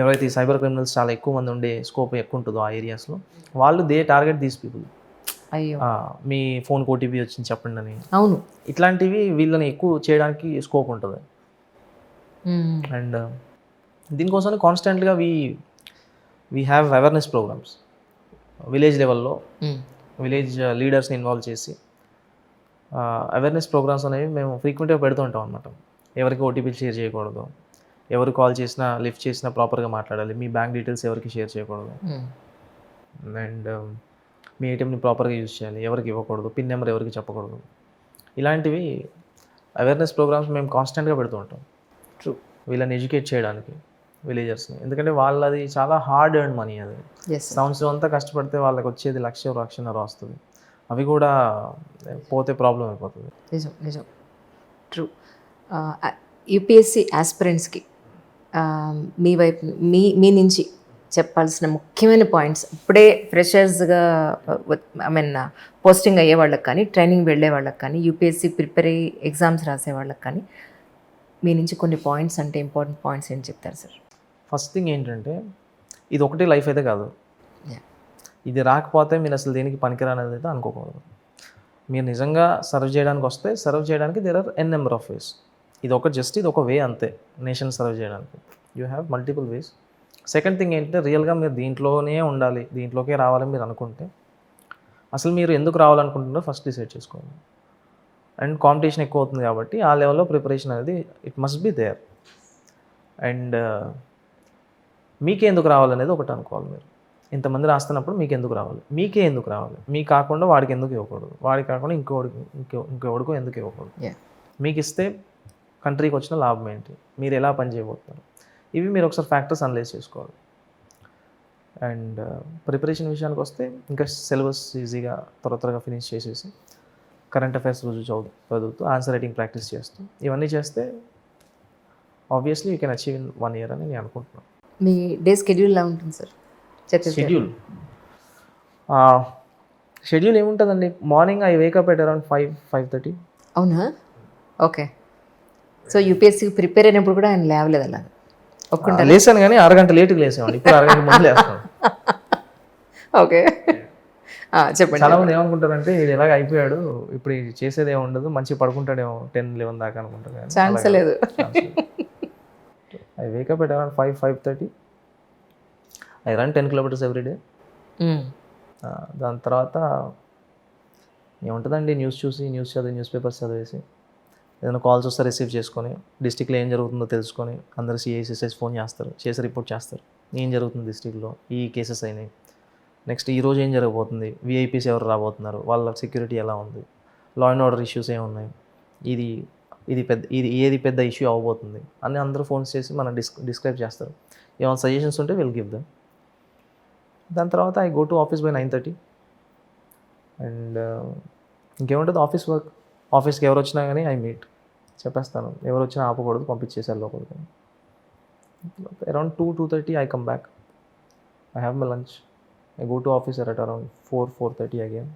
ఎవరైతే ఈ సైబర్ క్రిమినల్స్ చాలా ఎక్కువ మంది ఉండే స్కోప్ ఎక్కువ ఉంటుందో ఆ ఏరియాస్లో, వాళ్ళు దే టార్గెట్ దీస్ పీపుల్. అయ్యో మీ ఫోన్కి ఓటీపీ వచ్చింది చెప్పండి అని. అవును. ఇట్లాంటివి వీళ్ళని ఎక్కువ చేయడానికి స్కోప్ ఉంటుంది. అండ్ దీనికోసం కాన్స్టెంట్గా we have awareness programmes village లెవెల్లో. విలేజ్ లీడర్స్ని ఇన్వాల్వ్ చేసి అవేర్నెస్ ప్రోగ్రామ్స్ అనేవి మేము ఫ్రీక్వెంట్గా పెడుతూ ఉంటాం అనమాట. ఎవరికి ఓటీపీలు షేర్ చేయకూడదు, ఎవరు కాల్ చేసినా లిఫ్ట్ చేసినా ప్రాపర్గా మాట్లాడాలి, మీ బ్యాంక్ డీటెయిల్స్ ఎవరికి షేర్ చేయకూడదు, అండ్ మీ ఏటీఎంని ప్రాపర్గా యూజ్ చేయాలి, ఎవరికి ఇవ్వకూడదు, పిన్ నెంబర్ ఎవరికి చెప్పకూడదు. ఇలాంటివి అవేర్నెస్ ప్రోగ్రామ్స్ మేము కాన్స్టెంట్గా పెడుతూ ఉంటాం. ట్రూ. వీళ్ళని ఎడ్యుకేట్ చేయడానికి విలేజర్స్ని. ఎందుకంటే వాళ్ళది చాలా హార్డ్ ఎర్న్ మనీ. అది సంవత్సరం అంతా కష్టపడితే వాళ్ళకి వచ్చేది 1,00,000-1,50,000 వస్తుంది. అవి కూడా పోతే ప్రాబ్లం అయిపోతుంది. నిజం. ట్రూ. యూపీఎస్సీ ఆస్పిరెంట్స్కి మీ వైపు మీ నుంచి చెప్పాల్సిన ముఖ్యమైన పాయింట్స్, ఇప్పుడే ఫ్రెషర్స్గా పోస్టింగ్ అయ్యే వాళ్ళకి కానీ, ట్రైనింగ్ వెళ్ళే వాళ్ళకి కానీ, యూపీఎస్సీ ప్రిపేర్ అయ్యి ఎగ్జామ్స్ రాసే వాళ్ళకి కానీ మీ నుంచి కొన్ని పాయింట్స్ అంటే ఇంపార్టెంట్ పాయింట్స్ ఏం చెప్తారు సార్? ఫస్ట్ థింగ్ ఏంటంటే ఇది ఒకటే లైఫ్ అయితే కాదు. ఇది రాకపోతే మీరు అసలు దేనికి పనికిరానిది అయితే అనుకోకూడదు. మీరు నిజంగా సర్వ్ చేయడానికి వస్తే సర్వ్ చేయడానికి there are N number of ways. ఇది ఒక వే అంతే నేషన్ సర్వ్ చేయడానికి. You have multiple ways. Second thing ఏంటంటే రియల్గా మీరు దీంట్లోనే ఉండాలి, దీంట్లోకే రావాలని మీరు అనుకుంటే అసలు మీరు ఎందుకు రావాలనుకుంటున్నారో ఫస్ట్ డిసైడ్ చేసుకోవాలి. అండ్ కాంపిటీషన్ ఎక్కువ అవుతుంది కాబట్టి ఆ లెవెల్లో ప్రిపరేషన్ అనేది it must be there. And మీకే ఎందుకు రావాలనేది ఒకటి అనుకోవాలి. మీరు ఇంతమంది రాస్తున్నప్పుడు మీకు ఎందుకు రావాలి, మీకే ఎందుకు రావాలి, మీకు కాకుండా వాడికి ఎందుకు ఇవ్వకూడదు, వాడికి కాకుండా ఇంకెవడికో ఎందుకు ఇవ్వకూడదు, మీకు ఇస్తే కంట్రీకి వచ్చిన లాభం ఏంటి, మీరు ఎలా పని చేయబోతున్నారు, ఇవి మీరు ఒకసారి ఫ్యాక్టర్స్ అనలైజ్ చేసుకోవాలి. అండ్ ప్రిపరేషన్ విషయానికి వస్తే ఇంకా సిలబస్ ఈజీగా త్వరగా ఫినిష్ చేసేసి కరెంట్ అఫైర్స్ రోజు చదువుతూ ఆన్సర్ రైటింగ్ ప్రాక్టీస్ చేస్తూ ఇవన్నీ చేస్తే obviously you can achieve in 1 year అని నేను అనుకుంటున్నాను. మీ డే స్కెడ్యూల్ ఎలా ఉంటుంది సార్ ఛత్తీస్గఢ్? షెడ్యూల్ ఏముంటుందండి, morning I wake up at around 5:30. అవునా? ఓకే. సో యూపీఎస్సీ ప్రిపేర్ అయినప్పుడు కూడా ఆయన లేవలేదు అలా ఒప్పుకుంటారు? లేసాను కానీ 6 గంటలు లేట్గా లేసామండి, ఇప్పుడు 6 గంటల ముందు లేస్తాను. ఓకే, చెప్పండి. చాలా మంది ఏమనుకుంటారంటే ఇది ఇలాగ అయిపోయాడు, ఇప్పుడు ఇది చేసేది ఏమి ఉండదు, మంచిగా పడుకుంటాడేమో 10-11 దాకా అనుకుంటారు. కానీ ఛాన్స్ లేదు. I wake up at around 5:30. I run 10 kilometers every day. దాని తర్వాత ఏముంటుందండి, న్యూస్ చూసి, న్యూస్ పేపర్స్ చదివేసి, ఏదైనా కాల్స్ వస్తే రిసీవ్ చేసుకొని, డిస్టిక్లో ఏం జరుగుతుందో తెలుసుకొని, అందరు సిఐసిఎస్ ఫోన్ చేస్తారు, చేసి రిపోర్ట్ చేస్తారు, ఏం జరుగుతుంది డిస్టిక్లో, ఈ కేసెస్ అయినాయి, నెక్స్ట్ ఈరోజు ఏం జరగబోతుంది, విఐపీస్ ఎవరు రాబోతున్నారు, వాళ్ళ సెక్యూరిటీ ఎలా ఉంది, లా అండ్ ఆర్డర్ ఇష్యూస్ ఏమున్నాయి, ఏది పెద్ద ఇష్యూ అవ్వబోతుంది అని అందరూ ఫోన్స్ చేసి మనం డిస్క్రైబ్ చేస్తారు. ఏమైనా సజెషన్స్ ఉంటే విల్ గివ్ దెమ్. దాని తర్వాత I go to office by 9:30. And ఇంకేముంటుంది, ఆఫీస్ వర్క్. ఆఫీస్కి ఎవరు వచ్చినా కానీ ఐ మీట్, చెప్పేస్తాను, ఎవరు వచ్చినా ఆపకూడదు, పంపించేసారు లోపలికి. Around 2:30 I come back, I have my lunch, I go to office at around 4:30 again.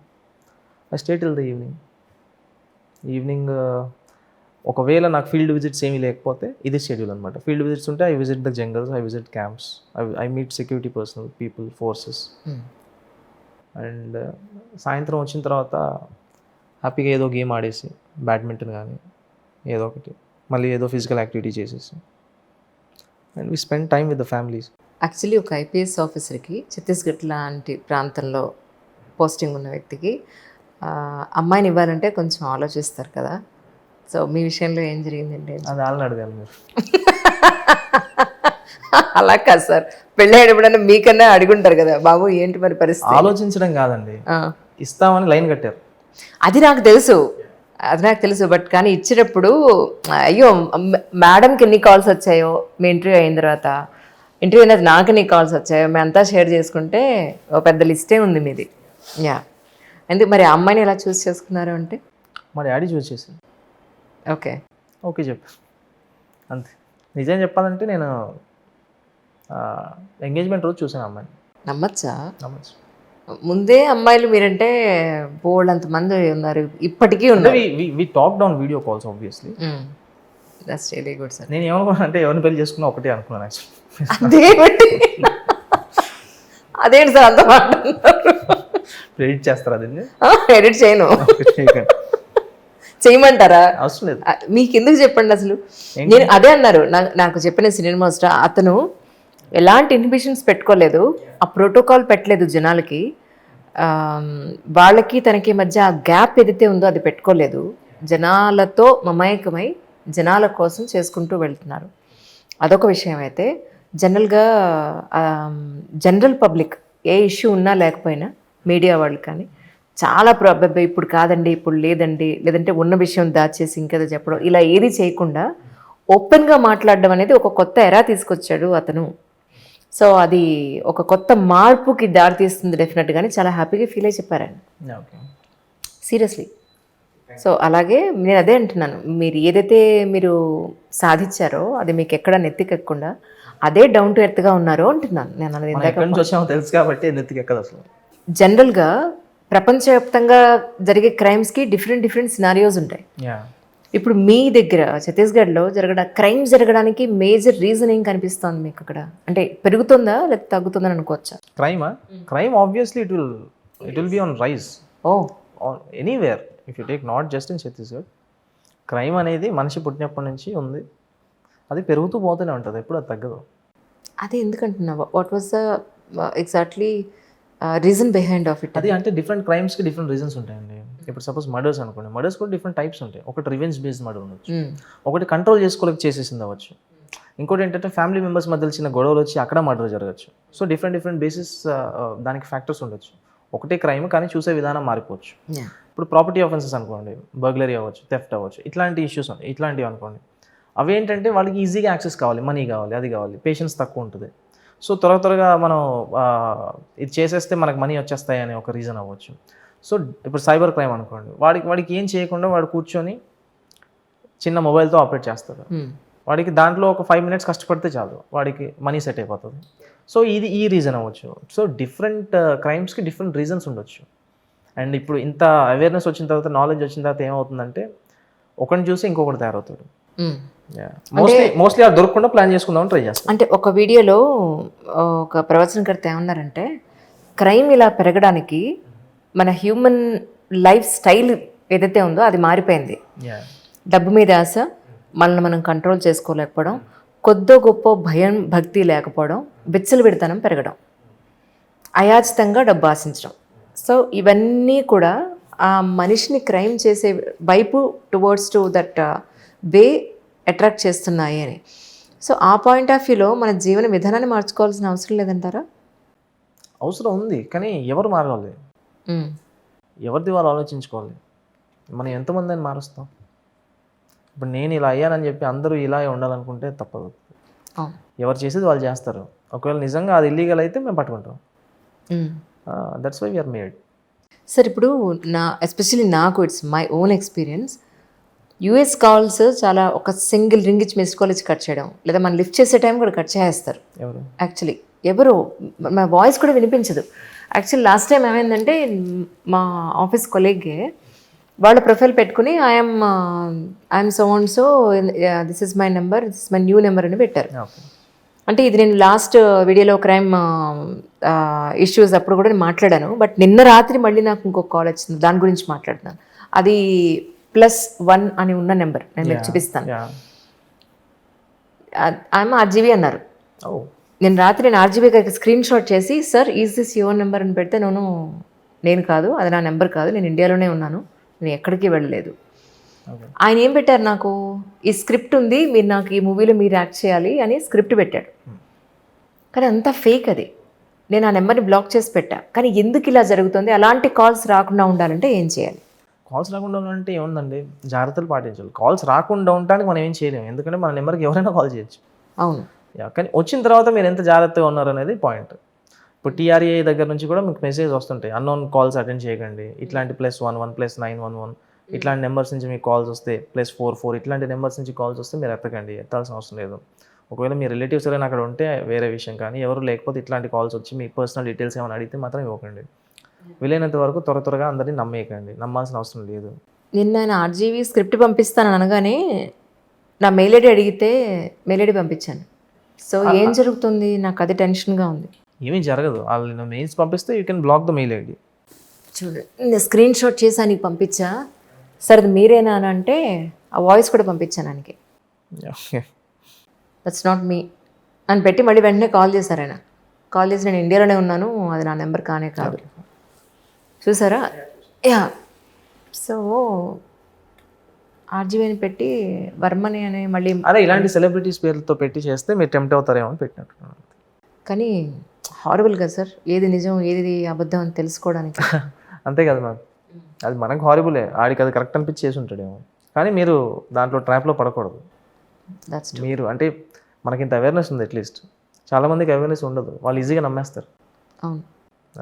I stay till the evening. ఒకవేళ నాకు ఫీల్డ్ విజిట్స్ ఏమీ లేకపోతే ఇది షెడ్యూల్ అనమాట. ఫీల్డ్ విజిట్స్ ఉంటే I visit the jungles, I visit camps, I meet security personal people, forces. And సాయంత్రం వచ్చిన తర్వాత హ్యాపీగా ఏదో గేమ్ ఆడేసి, బ్యాడ్మింటన్ కానీ ఏదో ఒకటి, మళ్ళీ ఏదో ఫిజికల్ యాక్టివిటీ చేసేసి, and we spend time with the families. Actually ఒక ఐపీఎస్ ఆఫీసర్కి ఛత్తీస్గఢ్ లాంటి ప్రాంతంలో పోస్టింగ్ ఉన్న వ్యక్తికి అమ్మాయిని ఇవ్వాలంటే కొంచెం ఆలోచిస్తారు కదా. సో మీ విషయంలో ఏం జరిగిందండి? అది వాళ్ళని అడగాలి మీరు. అలా కాదు సార్, పెళ్ళయ్యేటప్పుడన్నా మీకన్నా అడుగుంటారు కదా, బాబు ఏంటి మరి పరిస్థితి. ఆలోచించడం కాదండి, ఇస్తామని లైన్ కట్టారు. అది నాకు తెలుసు, బట్ కానీ ఇచ్చేటప్పుడు అయ్యో మేడంకి ఎన్ని కాల్స్ వచ్చాయో, మీ ఇంటర్వ్యూ అయిన తర్వాత, ఇంటర్వ్యూ అయిన నాకు ఎన్ని కాల్స్ వచ్చాయో, మేమంతా షేర్ చేసుకుంటే ఒక పెద్ద లిస్టే ఉంది మీది. ఎందుకు మరి ఆ అమ్మాయిని ఎలా చూస్ చేసుకున్నారు అంటే? మా డాడీ చూస్ చేసి ఓకే చెప్పు, అంతే. నిజం చెప్పాలంటే నేను ఎంగేజ్మెంట్ రోజు చూసాను అమ్మాయిని. నమ్మచ్చు. ముందే అమ్మాయిలు మీరంటే బోల్డ్ అంతమంది ఉన్నారు, ఇప్పటికీ ఉన్నారు. We talked on video calls obviously. That's really good sir. నేను ఏమనుకున్నాను అంటే ఎవరిని పెళ్లి చేసుకున్నా ఒకటే అనుకున్నాను యాక్చువల్లీ. అదేంటి సార్ అంత మాట? ఎడిట్ చేస్తారా దీన్ని? ఎడిట్ చేయను. చేయమంటారా? అవసరం లేదు. మీకు ఎందుకు చెప్పండి అసలు. నేను అదే అన్నారు నాకు చెప్పిన సీనియర్ మాస్టర్, అతను ఎలాంటి ఇన్హిబిషన్స్ పెట్టుకోలేదు, ఆ ప్రోటోకాల్ పెట్టలేదు జనాలకి, వాళ్ళకి తనకి మధ్య ఆ గ్యాప్ ఏదైతే ఉందో అది పెట్టుకోలేదు, జనాలతో మమేకమై జనాల కోసం చేసుకుంటూ వెళ్తున్నారు. అదొక విషయం. అయితే జనరల్గా జనరల్ పబ్లిక్ ఏ ఇష్యూ ఉన్నా లేకపోయినా మీడియా వాళ్ళు కానీ చాలా ప్రాబ్లం, ఇప్పుడు కాదండి, ఇప్పుడు లేదండి, లేదంటే ఉన్న విషయం దాచేసి ఇంకేదో చెప్పడం, ఇలా ఏది చేయకుండా ఓపెన్గా మాట్లాడడం అనేది ఒక కొత్త ఎరా తీసుకొచ్చాడు అతను. సో అది ఒక కొత్త మార్పుకి దారితీస్తుంది డెఫినెట్గానే. చాలా హ్యాపీగా ఫీల్ అయ్యి చెప్పారండి, సీరియస్లీ. సో అలాగే నేను అదే అంటున్నాను, మీరు ఏదైతే మీరు సాధించారో అది మీకు ఎక్కడ నెత్తికెక్కకుండా అదే డౌన్ టు ఎర్త్గా ఉన్నారో అంటున్నాను నేను. అనేది తెలుసు కాబట్టి నెత్తికెక్కదు అసలు. జనరల్గా ప్రపంచవ్యాప్తంగా జరిగే క్రైమ్స్కి డిఫరెంట్ సినారియోస్ ఉంటాయి. ఇప్పుడు మీ దగ్గర ఛత్తీస్గఢ్లో క్రైమ్ జరగడానికి మేజర్ రీజన్ ఏం కనిపిస్తుంది మీకు అక్కడ? అంటే పెరుగుతుందా లేకపోతే తగ్గుతుందని అనుకోవచ్చా? Crime obviously it will be on rise anywhere. If you take not just in Chhattisgarh, crime అనేది మనిషి పుట్టినప్పటి నుంచి ఉంది, అది పెరుగుతూ పోతూనే ఉంటుంది, ఎప్పుడు అది తగ్గదు. అదే ఎందుకంటున్నా, what was the exactly reason behind of it? అది అంటే డిఫరెంట్ క్రైమ్స్కి డిఫరెంట్ రీజన్స్ ఉంటాయండి. ఇప్పుడు సపోజ్ మర్డర్స్ అనుకోండి, మర్డర్స్ కూడా డిఫరెంట్ టైప్స్ ఉంటాయి. ఒకటి రివెంజ్ బేస్డ్ మర్డర్ ఉండొచ్చు, ఒకటి కంట్రోల్ చేసుకోలేక చేసేసింది అవ్వచ్చు, ఇంకోటి ఏంటంటే ఫ్యామిలీ మెంబర్స్ మధ్య చిన్న గొడవలు వచ్చి అక్కడ మర్డర్ జరగచ్చు. సో డిఫరెంట్ బేసిస్ దానికి ఫ్యాక్టర్స్ ఉండొచ్చు. ఒకటే క్రైమ్ కానీ చూసే విధానం మారిపోవచ్చు. ఇప్పుడు ప్రాపర్టీ ఆఫెన్సెస్ అనుకోండి, బర్గ్లరీ అవ్వచ్చు, థెఫ్ట్ అవ్వచ్చు, ఇట్లాంటి ఇష్యూస్ ఇట్లాంటివి అనుకోండి. అవి ఏంటంటే వాళ్ళకి ఈజీగా యాక్సెస్ కావాలి, మనీ కావాలి, అది కావాలి, పేషెన్స్ తక్కువ ఉంటుంది. సో త్వరగా మనం ఇది చేసేస్తే మనకు మనీ వచ్చేస్తాయి అనే ఒక రీజన్ అవ్వచ్చు. సో ఇప్పుడు సైబర్ క్రైమ్ అనుకోండి, వాడికి ఏం చేయకుండా వాడు కూర్చొని చిన్న మొబైల్తో ఆపరేట్ చేస్తారు. వాడికి దాంట్లో ఒక 5 minutes కష్టపడితే చాలు, వాడికి మనీ సెట్ అయిపోతుంది. సో ఇది ఈ రీజన్ అవ్వచ్చు. సో డిఫరెంట్ క్రైమ్స్కి డిఫరెంట్ రీజన్స్ ఉండొచ్చు. అండ్ ఇప్పుడు ఇంత అవేర్నెస్ వచ్చిన తర్వాత, నాలెడ్జ్ వచ్చిన తర్వాత ఏమవుతుందంటే ఒకరిని చూసి ఇంకొకటి తయారవుతాడు. మోస్ట్లీ అది దొరకకుండా ప్లాన్ చేసుకుందామని ట్రై చేస్తాం. అంటే ఒక వీడియోలో ఒక ప్రవచనకర్త ఏమన్నారంటే, క్రైమ్ ఇలా పెరగడానికి మన హ్యూమన్ లైఫ్ స్టైల్ ఏదైతే ఉందో అది మారిపోయింది. డబ్బు మీద ఆశ, మనల్ని మనం కంట్రోల్ చేసుకోలేకపోవడం, కొద్దో గొప్ప భయం భక్తి లేకపోవడం, విచ్చలవిడితనం పెరగడం, అయాచితంగా డబ్బు ఆశించడం. సో ఇవన్నీ కూడా ఆ మనిషిని క్రైమ్ చేసే వైపు towards to that way attract చేస్తున్నాయి అని. సో ఆ పాయింట్ ఆఫ్ వ్యూలో మన జీవన విధానాన్ని మార్చుకోవాల్సిన అవసరం లేదంటారా? అవసరం ఉంది, కానీ ఎవరు మారాలి? ఎవరిది వాళ్ళు ఆలోచించుకోవాలి. మనం ఎంతమంది అని మారుస్తాం? ఇప్పుడు నేను ఇలా అయ్యానని చెప్పి అందరూ ఇలా ఉండాలనుకుంటే తప్పదు. ఎవరు చేసేది వాళ్ళు చేస్తారు. ఒకవేళ నిజంగా అది ఇల్లీగల్ అయితే మేము పట్టుకుంటాం. That's why we're made. Sir ఇప్పుడు ఎస్పెషల్లీ నాకు it's my own experience. US calls చాలా ఒక సింగిల్ రింగ్ ఇచ్చి మిస్ కాల్ ఇచ్చి కట్ చేయడం, లేదా మనం లిఫ్ట్ చేసే టైం కూడా కట్ చేసేస్తారు. ఎవరు యాక్చువల్లీ ఎవరు, మా వాయిస్ కూడా వినిపించదు. యాక్చువల్లీ లాస్ట్ టైం ఏమైందంటే మా ఆఫీస్ కొలీగే వాళ్ళ ప్రొఫైల్ పెట్టుకుని I'm so and so, this is my number, this is my new number అని పెట్టారు. అంటే ఇది నేను లాస్ట్ వీడియోలో క్రైమ్ ఇష్యూస్ అప్పుడు కూడా నేను మాట్లాడాను. బట్ నిన్న రాత్రి మళ్ళీ నాకు ఇంకొక కాల్ వచ్చింది, దాని గురించి మాట్లాడుతున్నాను. అది +1 అని ఉన్న నెంబర్, నేను మీకు చూపిస్తాను. ఆమె RGB అన్నారు. నేను రాత్రి RGB గారికి స్క్రీన్ షాట్ చేసి, sir is this your number అని పెడితే, నేను కాదు, అది నా నెంబర్ కాదు, నేను ఇండియాలోనే ఉన్నాను, నేను ఎక్కడికి వెళ్ళలేదు. ఆయన ఏం పెట్టారు, నాకు ఈ స్క్రిప్ట్ ఉంది, మీరు నాకు ఈ మూవీలో మీరు యాక్ట్ చేయాలి అని స్క్రిప్ట్ పెట్టాడు. కానీ అంతా ఫేక్ అది. నేను ఆ నెంబర్ని బ్లాక్ చేసి పెట్టా. కానీ ఎందుకు ఇలా జరుగుతుంది? అలాంటి కాల్స్ రాకుండా ఉండాలంటే ఏం చేయాలి? కాల్స్ రాకుండా ఉండాలంటే ఏముందండి, జాగ్రత్తలు పాటించాలి. కాల్స్ రాకుండా ఉండడానికి మనం ఏం చేయలేము, ఎందుకంటే మన నెంబర్కి ఎవరైనా కాల్ చేయొచ్చు. అవును. కానీ వచ్చిన తర్వాత మీరు ఎంత జాగ్రత్తగా ఉన్నారు అనేది పాయింట్. ఇప్పుడు TRA దగ్గర నుంచి కూడా మీకు మెసేజ్ వస్తుంటాయి, అన్నోన్ కాల్స్ అటెండ్ చేయకండి, ఇట్లాంటి +11 +911 ఇట్లాంటి నెంబర్స్ నుంచి మీకు కాల్స్ వస్తే, +44 ఇట్లాంటి నెంబర్స్ నుంచి కాల్స్ వస్తే మీరు ఎత్తకండి, ఎత్తాల్సిన అవసరం లేదు. ఒకవేళ మీ రిలేటివ్స్ ఎవరైనా అక్కడ ఉంటే వేరే విషయం, కానీ ఎవరు లేకపోతే ఇట్లాంటి కాల్స్ వచ్చి మీ పర్సనల్ డీటెయిల్స్ ఏమైనా అడిగితే మాత్రం ఇవ్వకండి. వీలైనంత వరకు త్వరగా అందరినీ నమ్మేయకండి, నమ్మాల్సిన అవసరం లేదు. నిన్న ఆయన RGB స్క్రిప్ట్ పంపిస్తాను అనగానే నా మెయిల్ ఐడి అడిగితే మెయిల్ ఐడి పంపించాను. సో ఏం జరుగుతుంది, నాకు అది టెన్షన్గా ఉంది. ఏమీ జరగదు, వాళ్ళు మెయిల్స్ పంపిస్తే you can block the mail ID. చూడు, నేను స్క్రీన్ షాట్ చేసి నీకు పంపించా, సరే అది మీరేనా అని అంటే ఆ వాయిస్ కూడా పంపించాను ఆయనకి. దట్స్ నాట్ మీ అని పెట్టి మళ్ళీ వెంటనే కాల్ చేశారు ఆయన. కాల్ చేసి, నేను ఇండియాలోనే ఉన్నాను, అది నా నెంబర్ కానే కాదు. చూసారా? యా. సో RGB అని పెట్టి వర్మని అని మళ్ళీ అదే ఇలాంటి సెలబ్రిటీస్ పేర్లతో పెట్టి చేస్తే మీరు టెంప్ట్ అవుతారేమో అని పెట్టినట్టు. కానీ హారబుల్ కదా సార్, ఏది నిజం ఏది అబద్ధం అని తెలుసుకోవడానికి. అంతే కదా మ్యామ్, అది మనకు హారబులే, ఆడికి అది కరెక్ట్ అనిపించి చేసి ఉంటాడేమో. కానీ మీరు దాంట్లో ట్రాప్లో పడకూడదు. మీరు అంటే మనకి ఇంత అవేర్నెస్ ఉంది, అట్లీస్ట్ చాలామందికి అవేర్నెస్ ఉండదు, వాళ్ళు ఈజీగా నమ్మేస్తారు. అవును,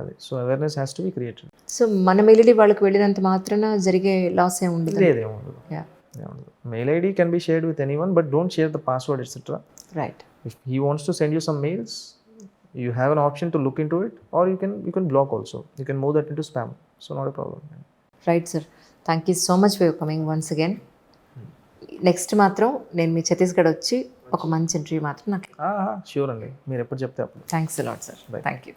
అది. So awareness has to be created. So మన మెయిల్ ఐడి వాళ్ళకి వెళ్ళినంత మాత్రాన జరిగే లాస్ ఏమి ఉండదు. లేదేముండదు. Mail ID can be shared with anyone, but don't share the password etcetera. Right. If he wants to send you some mails, you have an option to look into it, or you can block also. You can move that into spam, so not a problem. Right sir, thank you so much for your coming once again. Next మాత్రం నేను మీ ఛత్తీస్గఢ్ వచ్చి ఒక మంచి interview మాత్రం నాకు. Sure అండి, మీరు ఎప్పుడు చెప్తే అప్పుడు. Thanks a lot sir. Thank you.